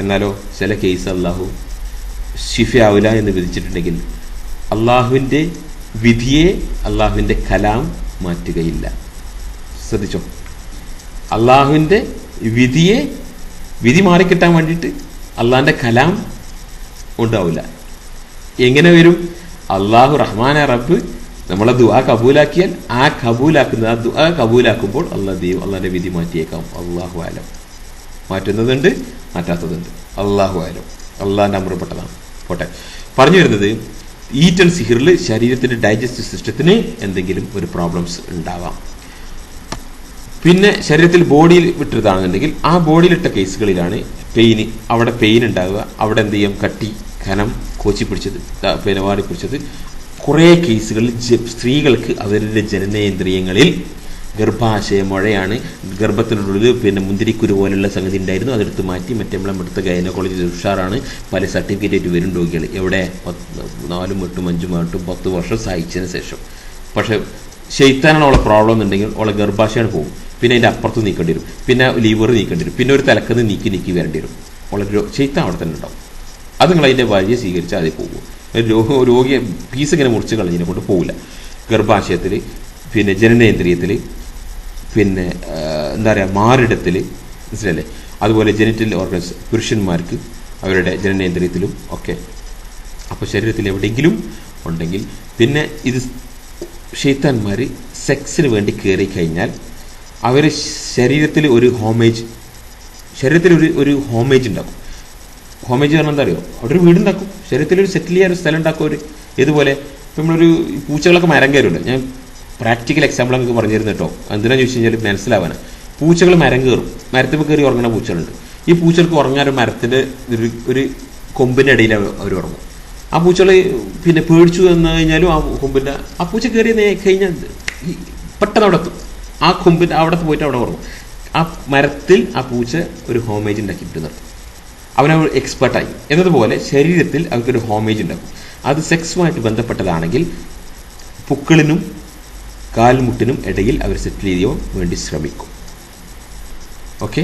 എന്നാലോ ചില കേസ് അള്ളാഹു ഷിഫയാവില്ല എന്ന് വിധിച്ചിട്ടുണ്ടെങ്കിൽ അള്ളാഹുവിൻ്റെ വിധിയെ അള്ളാഹുവിൻ്റെ കലാം മാറ്റുകയില്ല. ശ്രദ്ധിച്ചോ, അള്ളാഹുവിൻ്റെ വിധി മാറിക്കിട്ടാൻ വേണ്ടിയിട്ട് അള്ളാഹിൻ്റെ കലാം ഉണ്ടാവില്ല. എങ്ങനെ വരും? അള്ളാഹു റഹ്മാന റബ്ബ് നമ്മളെ ദുആ കബൂലാക്കിയാൽ ആ ദുആ കബൂലാക്കുമ്പോൾ അള്ളാഹിന്റെ വിധി മാറ്റിയേക്കാം. അള്ളാഹു ആലം. മാറ്റുന്നതുണ്ട്, മാറ്റാത്തതുണ്ട്. അള്ളാഹു ആലം. അള്ളാഹിന്റെ അമൃതപ്പെട്ടതാണ്. പോട്ടെ, പറഞ്ഞു വരുന്നത് ഈറ്റ് ആൻഡ് സിഹിറിൽ ശരീരത്തിന്റെ ഡൈജസ്റ്റീവ് സിസ്റ്റത്തിന് എന്തെങ്കിലും ഒരു പ്രോബ്ലംസ് ഉണ്ടാവാം. പിന്നെ ശരീരത്തിൽ ബോഡിയിൽ വിട്ടതാണെന്നുണ്ടെങ്കിൽ ആ ബോഡിയിലിട്ട കേസുകളിലാണ് അവിടെ പെയിൻ ഉണ്ടാവുക. അവിടെ എന്ത് ചെയ്യും? കട്ടി, കനം, കോച്ചി പിടിച്ചത്, പിന്നെ വാടി പിടിച്ചത്. കുറേ കേസുകളിൽ സ്ത്രീകൾക്ക് അവരുടെ ജനനേന്ദ്രിയങ്ങളിൽ ഗർഭാശയ മുഴയാണ്, ഗർഭത്തിനുള്ളിൽ പിന്നെ മുന്തിരിക്കുരു പോലുള്ള സംഗതി ഉണ്ടായിരുന്നു, അതെടുത്ത് മാറ്റി മറ്റേ നമ്മളെടുത്ത ഗൈനക്കോളജി ഉഷാറാണ്. പല സർട്ടിഫിക്കറ്റ് വരും രോഗികൾ. എവിടെ? 4, 8, 5, 8, 10 വർഷം സഹിച്ചതിന് ശേഷം. പക്ഷെ ശൈത്താനാണ് അവളെ പ്രോബ്ലം എന്നുണ്ടെങ്കിൽ അവളെ ഗർഭാശയാണ് പോകും. പിന്നെ അതിൻ്റെ അപ്പുറത്ത് നീക്കേണ്ടി വരും, പിന്നെ ലിവർ നീക്കേണ്ടി വരും, പിന്നെ ഒരു തലക്കന്ന് നീക്കി വരേണ്ടി വരും. അവളെ ശൈത്താൻ അവിടെ തന്നെ ഉണ്ടാവും. അത് നിങ്ങൾ അതിൻ്റെ വഴിയെ സ്വീകരിച്ചാൽ അതേ പോകും. രോഗിയെ പീസ് ഇങ്ങനെ മുറിച്ച് കളഞ്ഞതിനെ കൊണ്ട് പോകില്ല. ഗർഭാശയത്തിൽ, പിന്നെ ജനനേന്ദ്രിയത്തിൽ, പിന്നെ എന്താ പറയുക, മാറിടത്തിൽ, മനസ്സിലല്ലേ? അതുപോലെ ജെനിറ്റൽ ഓർഗൻസ് പുരുഷന്മാർക്ക് അവരുടെ ജനനേന്ദ്രിയത്തിലും ഒക്കെ. അപ്പോൾ ശരീരത്തിൽ എവിടെയെങ്കിലും ഉണ്ടെങ്കിൽ പിന്നെ ഇത് ശൈത്താന്മാർ സെക്സിന് വേണ്ടി കയറി കഴിഞ്ഞാൽ അവർ ശരീരത്തിൽ ഒരു ഹോമേജ് ഉണ്ടാക്കും. ഹോമേജ് പറഞ്ഞാൽ എന്താ അറിയോ? അവിടെ ഒരു വീടുണ്ടാക്കും, ശരീരത്തിലൊരു സെറ്റിൽ ചെയ്യാൻ ഒരു സ്ഥലം ഉണ്ടാക്കും അവർ. ഇതുപോലെ ഇപ്പം നമ്മളൊരു പൂച്ചകളൊക്കെ മരം കയറുമല്ലോ. ഞാൻ പ്രാക്ടിക്കൽ എക്സാമ്പിൾ നമുക്ക് പറഞ്ഞു തരുന്നു കേട്ടോ. എന്തിനാന്ന് ചോദിച്ചു കഴിഞ്ഞാൽ മനസ്സിലാവാനാണ്. പൂച്ചകൾ മരം കയറും, മരത്തിൽ കയറി ഉറങ്ങുന്ന പൂച്ചകളുണ്ട്. ഈ പൂച്ചകൾക്ക് ഉറങ്ങാൻ ഒരു മരത്തിൻ്റെ ഒരു കൊമ്പിൻ്റെ ഇടയിൽ അവർ ഉറങ്ങും. ആ പൂച്ചകൾ പിന്നെ പേടിച്ചു വന്നു കഴിഞ്ഞാലും ആ പൂച്ച കയറി കഴിഞ്ഞാൽ പെട്ടെന്ന് അവിടെ എത്തും. ആ കൊമ്പിൻ്റെ അവിടെ പോയിട്ട് അവിടെ ഉറങ്ങും. ആ മരത്തിൽ ആ പൂച്ച ഒരു ഹോമേജ് ഉണ്ടാക്കിയിട്ട് നിർത്തും. അവനവർ എക്സ്പേർട്ടായി. എന്നതുപോലെ ശരീരത്തിൽ അവർക്കൊരു ഹോമേജ് ഉണ്ടാക്കും. അത് സെക്സുമായിട്ട് ബന്ധപ്പെട്ടതാണെങ്കിൽ പുക്കിളിനും കാൽമുട്ടിനും ഇടയിൽ അവർ സെറ്റിൽ ചെയ്യാൻ വേണ്ടി ശ്രമിക്കും. ഓക്കെ,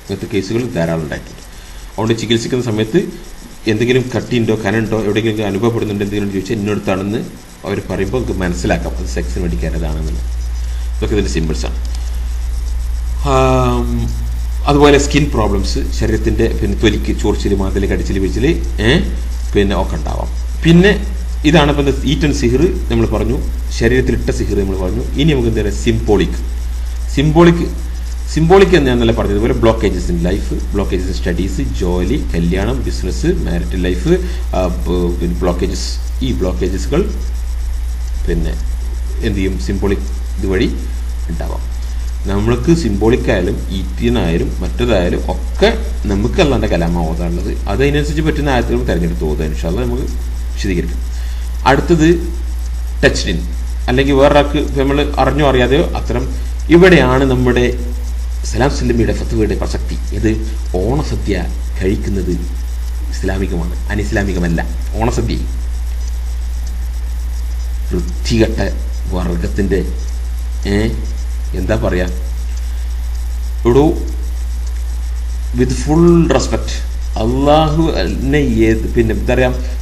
ഇങ്ങനത്തെ കേസുകൾ ധാരാളം ഉണ്ടായിട്ടുണ്ട്. അതുകൊണ്ട് ചികിത്സിക്കുന്ന സമയത്ത് എന്തെങ്കിലും കട്ടിയുണ്ടോ, കനുണ്ടോ, എവിടെയെങ്കിലും അനുഭവപ്പെടുന്നുണ്ടോ എന്തെങ്കിലും ചോദിച്ചാൽ എന്നോടത്താണെന്ന് അവർ പറയുമ്പോൾ നമുക്ക് മനസ്സിലാക്കാം അത് സെക്സിന് വേണ്ടി കയറതാണെന്നുള്ളത്. ഇതൊക്കെ ഇതിൻ്റെ സിമ്പിൾസാണ്. അതുപോലെ സ്കിൻ പ്രോബ്ലംസ്, ശരീരത്തിൻ്റെ പിന്നെ തൊലിക്ക് ചൊറിച്ചിൽ, മാതൽ, കടിച്ചിൽ, പിടിച്ചിൽ പിന്നെ ഒക്കെ ഉണ്ടാവാം. പിന്നെ ഇതാണ് ഇപ്പം ഈറ്റ് ആൻഡ് സിഹിർ നമ്മൾ പറഞ്ഞു. ശരീരത്തിലിട്ട സിഹിർ നമ്മൾ പറഞ്ഞു. ഇനി നമുക്ക് എന്താ പറയുക, സിംബോളിക് എന്ന് ഞാൻ നല്ല പറഞ്ഞതുപോലെ blockages in life, blockages in studies, ജോലി, കല്യാണം, ബിസിനസ്, മാരിറ്റൽ ലൈഫ്, ബ്ലോക്കേജസ്. ഈ ബ്ലോക്കേജസുകൾ പിന്നെ എന്ത് ചെയ്യും, സിംബോളിക് ഇതുവഴി ഉണ്ടാവാം. നമ്മൾക്ക് സിംബോളിക് ആയാലും ഈറ്റിനായാലും മറ്റേതായാലും ഒക്കെ നമുക്ക് അല്ലാണ്ട് കലാമ ഓതാനുള്ളത്. അതിനനുസരിച്ച് പറ്റുന്ന ആയത്തുകളും തിരഞ്ഞെടുത്ത് ഓതാൻ ഇൻഷാ അല്ലാഹ് നമുക്ക് വിശദീകരിക്കും. അടുത്തത് ടച്ച്ഡ് ഇൻ, അല്ലെങ്കിൽ വേറൊരാൾക്ക് നമ്മൾ അറിഞ്ഞോ അറിയാതെയോ അത്തരം. ഇവിടെയാണ് നമ്മുടെ സലാം സുല്ലമിയുടെ ഫത്വയുടെ പ്രസക്തി. ഇത് ഓണസദ്യ കഴിക്കുന്നത് ഇസ്ലാമികമാണ്, അനിസ്ലാമികമല്ല. ഓണസദ്യ വൃത്തികെട്ട വർഗത്തിൻ്റെ എന്താ പറയുക, ഇവിടെ വിത്ത് ഫുൾ റെസ്പെക്റ്റ് അള്ളാഹു എന്നെ പിന്നെ എന്താ പറയുക,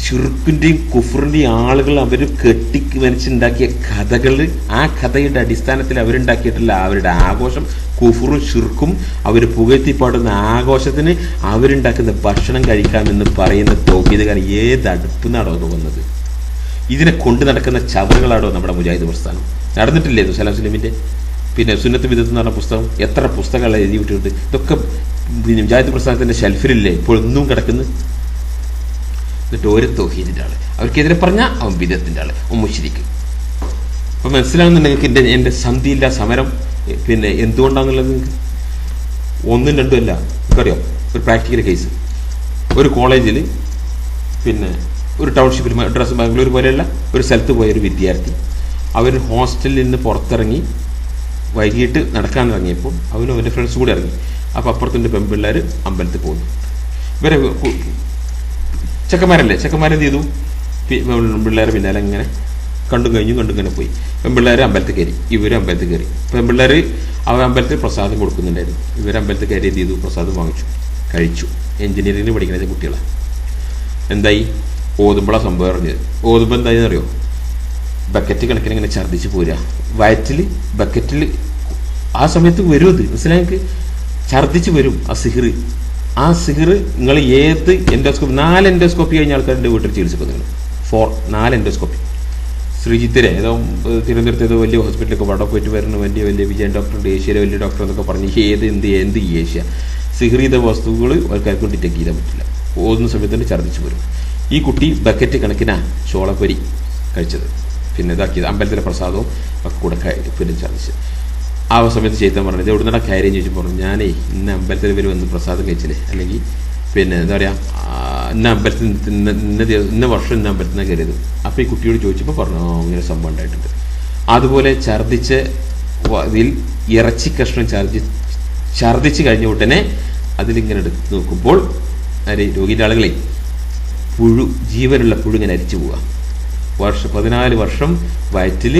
ഷിർക്കിൻ്റെയും കുഫറിൻ്റെയും ആളുകൾ അവർ കെട്ടി മനസ്സുണ്ടാക്കിയ കഥകൾ, ആ കഥയുടെ അടിസ്ഥാനത്തിൽ അവരുണ്ടാക്കിയിട്ടുള്ള അവരുടെ ആഘോഷം കുഫറും ഷിർക്കും അവർ പുകഴ്ത്തിപ്പാടുന്ന ആഘോഷത്തിന് അവരുണ്ടാക്കുന്ന ഭക്ഷണം കഴിക്കാമെന്ന് പറയുന്ന തൗഹീദുകാരൻ ഏത് അടുപ്പുന്നാടോ തോന്നുന്നത്? ഇതിനെ കൊണ്ട് നടക്കുന്ന ചവറുകളാണോ നമ്മുടെ മുജാഹിദ് പ്രസ്ഥാനം? നടന്നിട്ടില്ലേ സലാം സുല്ലമിൻ്റെ പിന്നെ സുന്നത്ത് വിദത്ത് എന്ന് പറഞ്ഞ പുസ്തകം? എത്ര പുസ്തകങ്ങൾ എഴുതി വിട്ടിട്ടുണ്ട്. ഇതൊക്കെ പിന്നെ മുജാഹിദ് പ്രസ്ഥാനത്തിൻ്റെ ഷെൽഫിലില്ലേ ഇപ്പോഴൊന്നും കിടക്കുന്നു? എന്നിട്ട് ഓരോ തൗഹീദിൻ്റെ ആള്, അവർക്കെതിരെ പറഞ്ഞാൽ അവൻ ബിദഅത്തിൻ്റെ ആള്, അവൻ മുശ്രിക്ക്. അപ്പം മനസ്സിലാകുന്നുണ്ടെങ്കിൽ എൻ്റെ സന്ധിയില്ല സമരം പിന്നെ എന്തുകൊണ്ടാണെന്നുള്ളത് നിങ്ങൾക്ക് ഒന്നും രണ്ടും അല്ല. നിങ്ങൾക്കറിയാം ഒരു പ്രാക്ടിക്കൽ കേസ്. ഒരു കോളേജിൽ പിന്നെ ഒരു ടൗൺഷിപ്പിൽ മദ്രാസ് ബാംഗ്ലൂർ പോലെയുള്ള ഒരു സ്ഥലത്ത് പോയ ഒരു വിദ്യാർത്ഥി അവർ ഹോസ്റ്റലിൽ നിന്ന് പുറത്തിറങ്ങി വൈകിട്ട് നടക്കാൻ ഇറങ്ങിയപ്പോൾ അവനും അവൻ്റെ ഫ്രണ്ട്സും കൂടെ ഇറങ്ങി. അപ്പോൾ അപ്പുറത്തിൻ്റെ പെൺപിള്ളേർ അമ്പലത്തിൽ പോകുന്നു. ഇവരെ ചെക്കന്മാരെന്ത് ചെയ്തു, പെൺപിള്ളേരെ പിന്നാലെ ഇങ്ങനെ കണ്ടും ഇങ്ങനെ പോയി. പെൺപിള്ളേർ അമ്പലത്തിൽ കയറി, ഇവരും അമ്പലത്തിൽ കയറി. പെൺപിള്ളേർ അവർ അമ്പലത്തിൽ പ്രസാദം കൊടുക്കുന്നുണ്ടായിരുന്നു. ഇവർ അമ്പലത്തിൽ കയറി എന്ത് ചെയ്തു, പ്രസാദം വാങ്ങിച്ചു, കഴിച്ചു. എഞ്ചിനീയറിംഗിന് പഠിക്കുന്ന കുട്ടികളാണ്. എന്തായി, ഓതുമ്പോഴാണ് സംഭവം അറിഞ്ഞത്. ഓതുമ്പോൾ എന്തായെന്ന് അറിയോ, ബക്കറ്റ് കണക്കിന് ഇങ്ങനെ ഛർദ്ദിച്ച് പോരുക വയറ്റിൽ. ബക്കറ്റിൽ ആ സമയത്ത് വരും, അത് മനസ്സിലായെങ്കിൽ ഛർദ്ദിച്ച് വരും ആ സിഹിർ. ആ സിഹിർ നിങ്ങൾ ഏത് എൻഡോസ്കോപ്പി, 4 എൻഡോസ്കോപ്പി കഴിഞ്ഞ ആൾക്കാരുടെ വീട്ടിൽ ചികിത്സിക്കും നിങ്ങൾ. 4 എൻഡോസ്കോപ്പി. ശ്രീജിത്തിലെ ഏതോ തിരുവനന്തപുരത്ത് ഏതോ വലിയ ഹോസ്പിറ്റലൊക്കെ അവിടെ പോയിട്ട് വരുന്ന വലിയ വിജയൻ ഡോക്ടറുണ്ട്, ഏഷ്യയിലെ വലിയ ഡോക്ടർ എന്നൊക്കെ പറഞ്ഞ് എന്ത് ഏഷ്യ സിഹിർ ചെയ്ത വസ്തുക്കൾ ആൾക്കാർക്ക് ഡിറ്റക്ട് ചെയ്യാൻ പറ്റില്ല. ഓതുന്ന സമയത്ത് തന്നെ ഛർദ്ദിച്ച് വരും. ഈ കുട്ടി ബക്കറ്റ് കണക്കിനാ ചോളപ്പൊരി കഴിച്ചത്, പിന്നെ ഇതാക്കിയത് അമ്പലത്തിലെ പ്രസാദവും ഒക്കെ കൂടെ പിന്നെ ഛർദ്ദിച്ച്. ആ സമയത്ത് ചെയ്താൽ പറഞ്ഞത് എവിടെ നിന്നാണ് കാര്യം ചോദിച്ചു പറഞ്ഞു, ഞാനേ ഇന്ന അമ്പലത്തിൽ വരെ വന്ന് പ്രസാദം കഴിച്ചില്ലേ, അല്ലെങ്കിൽ പിന്നെ എന്താ പറയുക ഇന്ന അമ്പലത്തിൽ ഇന്ന വർഷം ഇന്ന അമ്പലത്തിൽ നിന്നാണ് കയറിയത്. അപ്പോൾ ഈ കുട്ടിയോട് ചോദിച്ചപ്പോൾ പറഞ്ഞു ഇങ്ങനെ സംഭവം ഉണ്ടായിട്ടുണ്ട്. അതുപോലെ ഛർദ്ദിച്ച് ഇതിൽ ഇറച്ചി കഷ്ണം ഛർദ്ദിച്ച് കഴിഞ്ഞ ഉടനെ അതിലിങ്ങനെ എടുത്ത് നോക്കുമ്പോൾ രോഗിൻ്റെ ആളുകളെ ജീവനുള്ള പുഴു ഇങ്ങനെ അരിച്ചു പോവുക. 14 വർഷം വയറ്റിൽ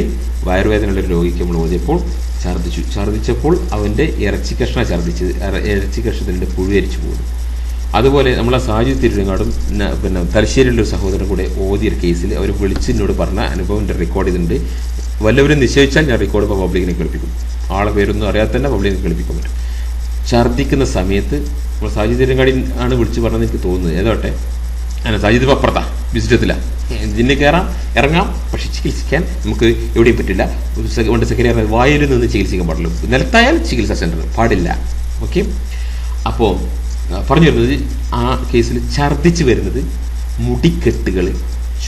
വയറുവേദനയുള്ള രോഗിക്ക് നമ്മൾ ഓതിയപ്പോൾ ഛർദ്ദിച്ചപ്പോൾ അവൻ്റെ ഇറച്ചി കഷ്ണത്തിൻ്റെ പുഴു അരിച്ചു പോകുന്നു. അതുപോലെ നമ്മളെ സാജു തിരുവങ്ങാടും പിന്നെ തലശ്ശേരിയിലുള്ള ഒരു സഹോദരൻ കൂടെ ഓതിയൊരു കേസിൽ അവർ വിളിച്ച് എന്നോട് പറഞ്ഞ അനുഭവം എൻ്റെ റെക്കോർഡ് ചെയ്തിട്ടുണ്ട്. വല്ലവരും നിശ്ചയിച്ചാൽ ഞാൻ റെക്കോർഡ് ഇപ്പോൾ പബ്ലിക്കിനെ കേൾപ്പിക്കും. ആളെ പേരൊന്നും അറിയാതെ തന്നെ പബ്ലിക്കിനെ കേൾപ്പിക്കാൻ പറ്റും. ഛർദ്ദിക്കുന്ന സമയത്ത് നമ്മൾ സാജു തിരുവങ്ങാടി ആണ് വിളിച്ച് പറഞ്ഞതെന്ന് എനിക്ക് തോന്നുന്നത്. ഏതോട്ടെ സാജിദ് ഇപ്പോൾ അപ്പുറത്താ വിസിറ്റത്തില്ല, ജിന്നെ കയറാം ഇറങ്ങാം, പക്ഷെ ചികിത്സിക്കാൻ നമുക്ക് എവിടെയും പറ്റില്ല. സെക്രട്ടറി വായിൽ നിന്ന് ചികിത്സിക്കാൻ പാടുള്ളൂ, നിലത്തായാൽ ചികിത്സാ സെൻറ്റർ പാടില്ല. ഓക്കെ, അപ്പോൾ പറഞ്ഞു വരുന്നത് ആ കേസിൽ ഛർദ്ദിച്ച് വരുന്നത് മുടിക്കെട്ടുകൾ,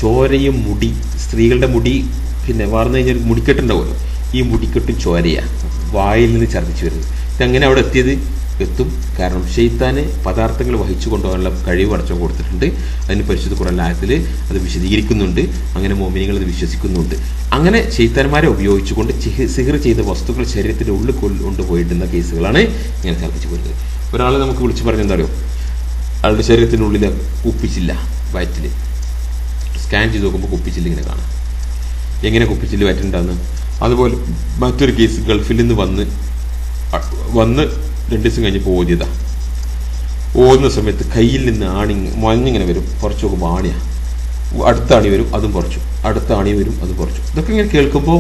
ചോരയും മുടി, സ്ത്രീകളുടെ മുടി പിന്നെ വാർന്നു കഴിഞ്ഞാൽ മുടിക്കെട്ടുണ്ടാവുമല്ലോ, ഈ മുടിക്കെട്ടും ചോരയാണ് വായിൽ നിന്ന് ഛർദ്ദിച്ച് വരുന്നത്. ഇതെങ്ങനെ അവിടെ എത്തും? കാരണം ഷെയ്ത്താന് പദാർത്ഥങ്ങൾ വഹിച്ചു കൊണ്ടുപോകാനുള്ള കഴിവ് അടച്ചു കൊടുത്തിട്ടുണ്ട്. അതിന് പരിശുദ്ധ ഖുർആൻ ആയത്തിൽ അത് വിശദീകരിക്കുന്നുണ്ട്. അങ്ങനെ മോമിനികൾ അത് വിശ്വസിക്കുന്നുണ്ട്. അങ്ങനെ ഷെയ്ത്താന്മാരെ ഉപയോഗിച്ചുകൊണ്ട് സിഹിർ ചെയ്ത വസ്തുക്കൾ ശരീരത്തിൻ്റെ ഉള്ളിൽ കൊണ്ടുപോയിട്ടുന്ന കേസുകളാണ് ഇങ്ങനെ ഛർദ്ദിച്ചു പോരുന്നത്. ഒരാൾ നമുക്ക് വിളിച്ച് പറഞ്ഞെന്താ അറിയോ, അയാളുടെ ശരീരത്തിനുള്ളിൽ കുപ്പിച്ചില്ല, വയറ്റിൽ സ്കാൻ ചെയ്ത് നോക്കുമ്പോൾ കുപ്പിച്ചില്ല ഇങ്ങനെ കാണാം. എങ്ങനെ കുപ്പിച്ചില്ല വയറ്റുണ്ടാകുന്നത്? അതുപോലെ മറ്റൊരു കേസ് ഗൾഫിൽ നിന്ന് വന്ന് 2 ദിവസം കഴിഞ്ഞപ്പോൾ ഓതുന്ന സമയത്ത് കയ്യിൽ നിന്ന് മഞ്ഞിങ്ങനെ വരും, കുറച്ച് നോക്കുമ്പോൾ ആണിയാണ്, അടുത്ത ആണി വരും അതും കുറച്ചു, അടുത്ത ആണി വരും അതും കുറച്ചു. ഇതൊക്കെ ഇങ്ങനെ കേൾക്കുമ്പോൾ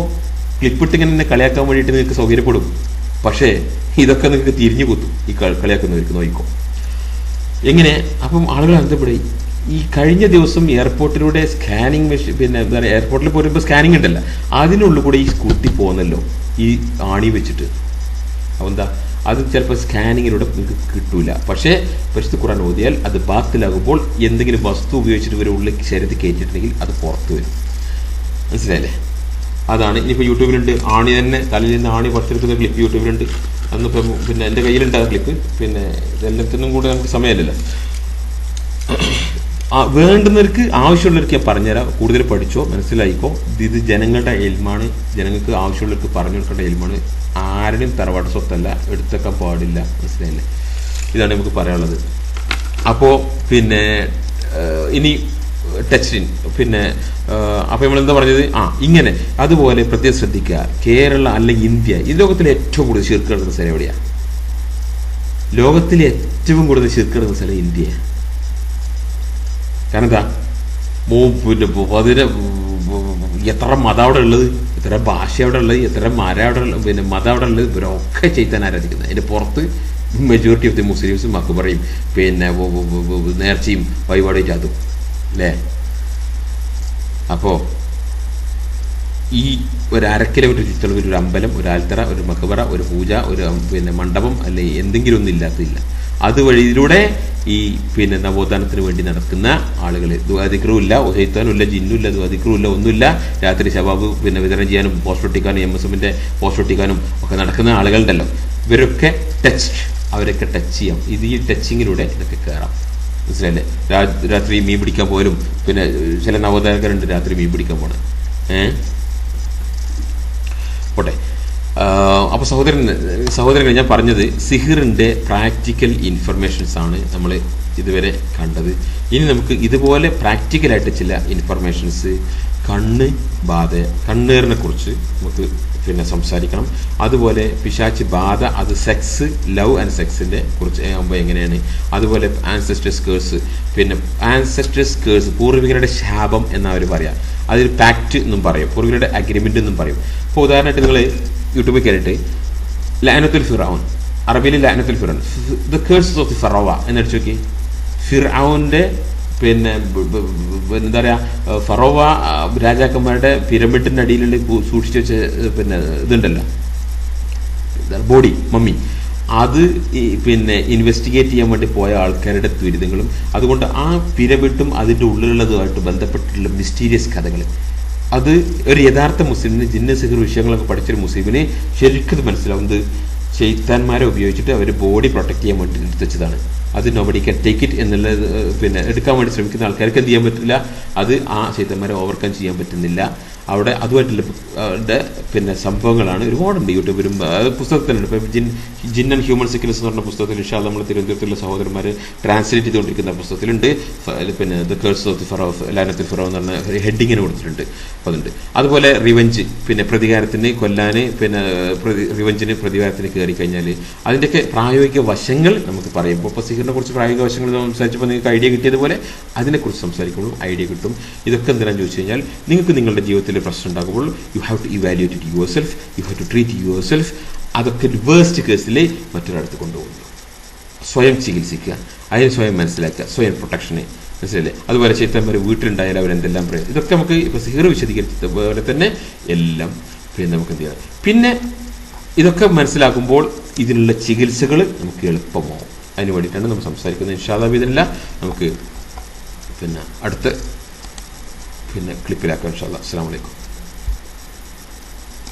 ക്ലിപ്പിട്ട് ഇങ്ങനെ കളിയാക്കാൻ വേണ്ടിയിട്ട് നിങ്ങൾക്ക് സൗകര്യപ്പെടും. പക്ഷേ ഇതൊക്കെ നിങ്ങൾക്ക് തിരിഞ്ഞു കുത്തും ഈ കളിയാക്കുന്നവർക്ക് നോക്കിക്കോ. എങ്ങനെ അപ്പം ആളുകൾ അന്തപ്പെടും, ഈ കഴിഞ്ഞ ദിവസം എയർപോർട്ടിലൂടെ സ്കാനിങ് മെഷീൻ, പിന്നെ എന്താ പറയുക, എയർപോർട്ടിൽ പോരുമ്പോൾ സ്കാനിങ് ഉണ്ടല്ലോ, അതിനുള്ളിൽ കൂടെ ഈ സ്കൂട്ടി പോകുന്നല്ലോ ഈ ആണി വെച്ചിട്ട്. അപ്പോൾ എന്താ, അത് ചിലപ്പോൾ സ്കാനിങ്ങിലൂടെ നിങ്ങൾക്ക് കിട്ടൂല. പക്ഷേ പരിശുദ്ധ ഖുർആൻ ഓതിയാൽ അത് ബാത്തിലാകുമ്പോൾ എന്തെങ്കിലും വസ്തു ഉപയോഗിച്ചിട്ട് ഇവർ ഉള്ളിൽ ശരീരത്തിൽ കയറ്റിയിട്ടുണ്ടെങ്കിൽ അത് പുറത്ത് വരും. മനസ്സിലായില്ലേ? അതാണ്. ഇനിയിപ്പോൾ യൂട്യൂബിലുണ്ട് ആണി തന്നെ, തലയിൽ നിന്ന് ആണി പുറത്തെടുക്കുന്ന ക്ലിപ്പ് യൂട്യൂബിലുണ്ട്. അന്നിപ്പം പിന്നെ എൻ്റെ കയ്യിലുണ്ട് ആ ക്ലിപ്പ്. പിന്നെ ഇതെല്ലാത്തിനും കൂടെ നമുക്ക് സമയമില്ലല്ലോ. വേണ്ടുന്നവർക്ക്, ആവശ്യമുള്ളവർക്ക് ഞാൻ പറഞ്ഞുതരാം. കൂടുതൽ പഠിച്ചോ, മനസ്സിലായിക്കോ. ഇത് ജനങ്ങളുടെ എൽമാണ്, ജനങ്ങൾക്ക് ആവശ്യമുള്ളവർക്ക് പറഞ്ഞു കൊടുക്കേണ്ട എൽമാണ്. ആരുടെയും തറവാട് സ്വത്തല്ല, എടുത്തേക്കാൻ പാടില്ല. മനസ്സിലായില്ലേ? ഇതാണ് നമുക്ക് പറയാനുള്ളത്. അപ്പോൾ പിന്നെ ഇനി ടച്ചിൻ, പിന്നെ അപ്പോൾ നമ്മളെന്താ പറഞ്ഞത്, ഇങ്ങനെ അതുപോലെ പ്രത്യേകം ശ്രദ്ധിക്കുക. കേരള അല്ലെങ്കിൽ ഇന്ത്യ, ഈ ലോകത്തിലെ ഏറ്റവും കൂടുതൽ ശിർക്ക് നടക്കുന്ന സ്ഥലം എവിടെയാണ്? ലോകത്തിലെ ഏറ്റവും കൂടുതൽ ശിർക്ക് നടക്കുന്ന സ്ഥലം ഇന്ത്യയാണ്. കാരണം എന്താ, പിന്നെ എത്ര മതം അവിടെ ഉള്ളത്, എത്ര ഭാഷ അവിടെ ഉള്ളത്, എത്ര അവിടെ ഉള്ളത്, പിന്നെ മതം അവിടെ ഉള്ളത്, ഇവരൊക്കെ ചെയ്താൻ ആരാധിക്കുന്നത്. അതിൻ്റെ പുറത്ത് മെജോറിറ്റി ഓഫ് ദി മുസ്ലിംസും മക്ബറയും പിന്നെ നേർച്ചയും വഴിപാടും അതും അല്ലേ. അപ്പോൾ ഈ ഒരു 1/2 കിലോമീറ്റർ ചുറ്റളവിൽ ഒരു അമ്പലം, ഒരു ആൽത്തറ, ഒരു മക്ബറ, ഒരു പൂജ, ഒരു പിന്നെ മണ്ഡപം അല്ലെ എന്തെങ്കിലും ഒന്നും ഇല്ലാത്തില്ല. അതുവഴിയിലൂടെ ഈ പിന്നെ നവോത്ഥാനത്തിന് വേണ്ടി നടക്കുന്ന ആളുകൾ, ദുആദിക്റും ഇല്ല, ഒഹൈത്താനും ഇല്ല, ജിന്നും ഇല്ല, ദുആദിക്റും ഇല്ല, ഒന്നുമില്ല. രാത്രി ശബാബ് പിന്നെ വിതരണം ചെയ്യാനും പോസ്റ്റ് ഒട്ടിക്കാനും MSMന്റെ പോസ്റ്റ് ഒട്ടിക്കാനും ഒക്കെ നടക്കുന്ന ആളുകളുണ്ടല്ലോ, ഇവരൊക്കെ അവരൊക്കെ ടച്ച് ചെയ്യാം. ഇത് ഈ ടച്ചിങ്ങിലൂടെ ഇതൊക്കെ കയറാം. മനസ്സിലല്ലേ? രാത്രി മീൻ പിടിക്കാൻ പോലും, പിന്നെ ചില നവോത്ഥാനക്കാരുണ്ട് രാത്രി മീൻ പിടിക്കാൻ പോട്ടെ. അപ്പോൾ സഹോദരങ്ങൾ ഞാൻ പറഞ്ഞത് സിഹിറിൻ്റെ പ്രാക്ടിക്കൽ ഇൻഫർമേഷൻസ് ആണ് നമ്മൾ ഇതുവരെ കണ്ടത്. ഇനി നമുക്ക് ഇതുപോലെ പ്രാക്ടിക്കലായിട്ട് ചില ഇൻഫർമേഷൻസ് കണ്ണേറിനെ കുറിച്ച് നമുക്ക് പിന്നെ സംസാരിക്കണം. അതുപോലെ പിശാച്ച് ബാധ, അത് സെക്സ്, ലവ് ആൻഡ് സെക്സിൻ്റെ കുറിച്ച് ആകുമ്പോൾ എങ്ങനെയാണ്, അതുപോലെ ആൻസെസ്റ്റേഴ്സ് കേഴ്സ്, പിന്നെ ആൻസെസ്റ്റേഴ്സ് കേഴ്സ് പൂർവികരുടെ ശാപം എന്നവർ പറയാം. അതിൽ പാക്റ്റ് എന്നും പറയും, പൂർവികരുടെ അഗ്രിമെൻ്റ് എന്നും പറയും. ഇപ്പോൾ ഉദാഹരണമായിട്ട് നിങ്ങൾ യൂട്യൂബിൽ കയറിയിട്ട് ലഅനത്തുൽ ഫിറഔൻ, അറബിയിൽ ലഅനത്തുൽ ഫിറഔൻ, the curses of the Pharaoh എന്നടിച്ചു നോക്കി. ഫിറഔൻ്റെ പിന്നെ എന്താ പറയുക, ഫറോവ രാജാക്കന്മാരുടെ പിരമിഡിൻ്റെ അടിയിലുള്ള സൂക്ഷിച്ചു വെച്ച പിന്നെ ഇതുണ്ടല്ലോ ബോഡി, മമ്മി, അത് പിന്നെ ഇൻവെസ്റ്റിഗേറ്റ് ചെയ്യാൻ വേണ്ടി പോയ ആൾക്കാരുടെ ദുരിതങ്ങളും, അതുകൊണ്ട് ആ പിരമിഡും അതിൻ്റെ ഉള്ളിലുള്ളതുമായിട്ട് ബന്ധപ്പെട്ടിട്ടുള്ള മിസ്റ്റീരിയസ് കഥകൾ, അത് ഒരു യഥാർത്ഥ മുസ്ലിമിന്, ജിന്ന സിഹർ വിഷയങ്ങളൊക്കെ പഠിച്ചൊരു മുസ്ലിമിന് ശരിക്കും മനസ്സിലാവുന്നത് ശൈത്താന്മാരെ ഉപയോഗിച്ചിട്ട് അവർ ബോഡി പ്രൊട്ടക്ട് ചെയ്യാൻ വേണ്ടി എടുത്ത് വെച്ചതാണ്. അത് നോബഡി ക്യാൻ ടേക്ക് ഇറ്റ് എന്നുള്ളത്, പിന്നെ എടുക്കാൻ വേണ്ടി ശ്രമിക്കുന്ന ആൾക്കാർക്ക് എന്ത് ചെയ്യാൻ പറ്റില്ല, അത് ആ ശൈത്താന്മാരെ ഓവർകം ചെയ്യാൻ പറ്റുന്നില്ല. അവിടെ അതുമായിട്ടുള്ള പിന്നെ സംഭവങ്ങളാണ് ഒരുപാടുണ്ട് യൂട്യൂബിലും പുസ്തകത്തിലുണ്ട്. ഇപ്പം ജിൻ ആൻഡ് ഹ്യൂമൻ സിക്നസ് എന്ന് പറഞ്ഞ പുസ്തകത്തിൽ ഇൻഷാ അല്ലാഹ് നമ്മൾ തിരുവനന്തപുരത്തുള്ള സഹോദരന്മാർ ട്രാൻസ്ലേറ്റ് ചെയ്തുകൊണ്ടിരിക്കുന്ന പുസ്തകത്തിലുണ്ട്. പിന്നെ the curse of the Pharaoh, ലഅനത്തുൽ ഫിറഔൻ എന്ന് പറഞ്ഞ ഒരു ഹെഡിങ്ങിന് കൊടുത്തിട്ടുണ്ട്. അതുണ്ട്. അതുപോലെ റിവെഞ്ച്, പിന്നെ പ്രതികാരത്തിന് കൊല്ലാൻ, പിന്നെ റിവെഞ്ചിന് പ്രതികാരത്തിന് കയറി കഴിഞ്ഞാൽ അതിൻ്റെയൊക്കെ പ്രായോഗിക വശങ്ങൾ നമുക്ക് പറയുമ്പോൾ, ഇപ്പോൾ സിഹിറിനെ കുറിച്ച് പ്രായോഗിക വശങ്ങൾ സംസാരിച്ചപ്പോൾ നിങ്ങൾക്ക് ഐഡിയ കിട്ടിയതുപോലെ അതിനെക്കുറിച്ച് സംസാരിക്കുമ്പോൾ ഐഡിയ കിട്ടും. ഇതൊക്കെ എന്തിനാണെന്ന് ചോദിച്ചു കഴിഞ്ഞാൽ, നിങ്ങൾക്ക് നിങ്ങളുടെ ജീവിതത്തിൽ പ്രശ്നം ഉണ്ടാകുമ്പോൾ you have to evaluate it yourself, you have to treat yourself. അതൊക്കെ വേസ്റ്റ് കേസിൽ മറ്റൊരാളടുത്ത് കൊണ്ടുപോകുന്നു. സ്വയം ചികിത്സിക്കുക, അതിന് സ്വയം മനസ്സിലാക്കുക, സ്വയം പ്രൊട്ടക്ഷന്, മനസ്സിലല്ലേ? അതുപോലെ ചൈത്തന്മാർ വീട്ടിലുണ്ടായാലും അവരെന്തെല്ലാം പറയും, ഇതൊക്കെ നമുക്ക് ഇപ്പോൾ സിഹിർ വിശദീകരിച്ചത് പോലെ തന്നെ എല്ലാം പിന്നെ നമുക്ക് എന്ത് ചെയ്യാം. പിന്നെ ഇതൊക്കെ മനസ്സിലാക്കുമ്പോൾ ഇതിനുള്ള ചികിത്സകൾ നമുക്ക് എളുപ്പമാവും. അതിന് വേണ്ടിയിട്ടാണ് നമ്മൾ സംസാരിക്കുന്നത്. ഇൻഷാ അല്ലാഹ് ഇതിനല്ല നമുക്ക് പിന്നെ അടുത്ത പിന്നെ ക്ലിപ്പിലാക്കാം ഇൻഷാ അല്ലാഹ്. അസ്സലാമു അലൈക്കും.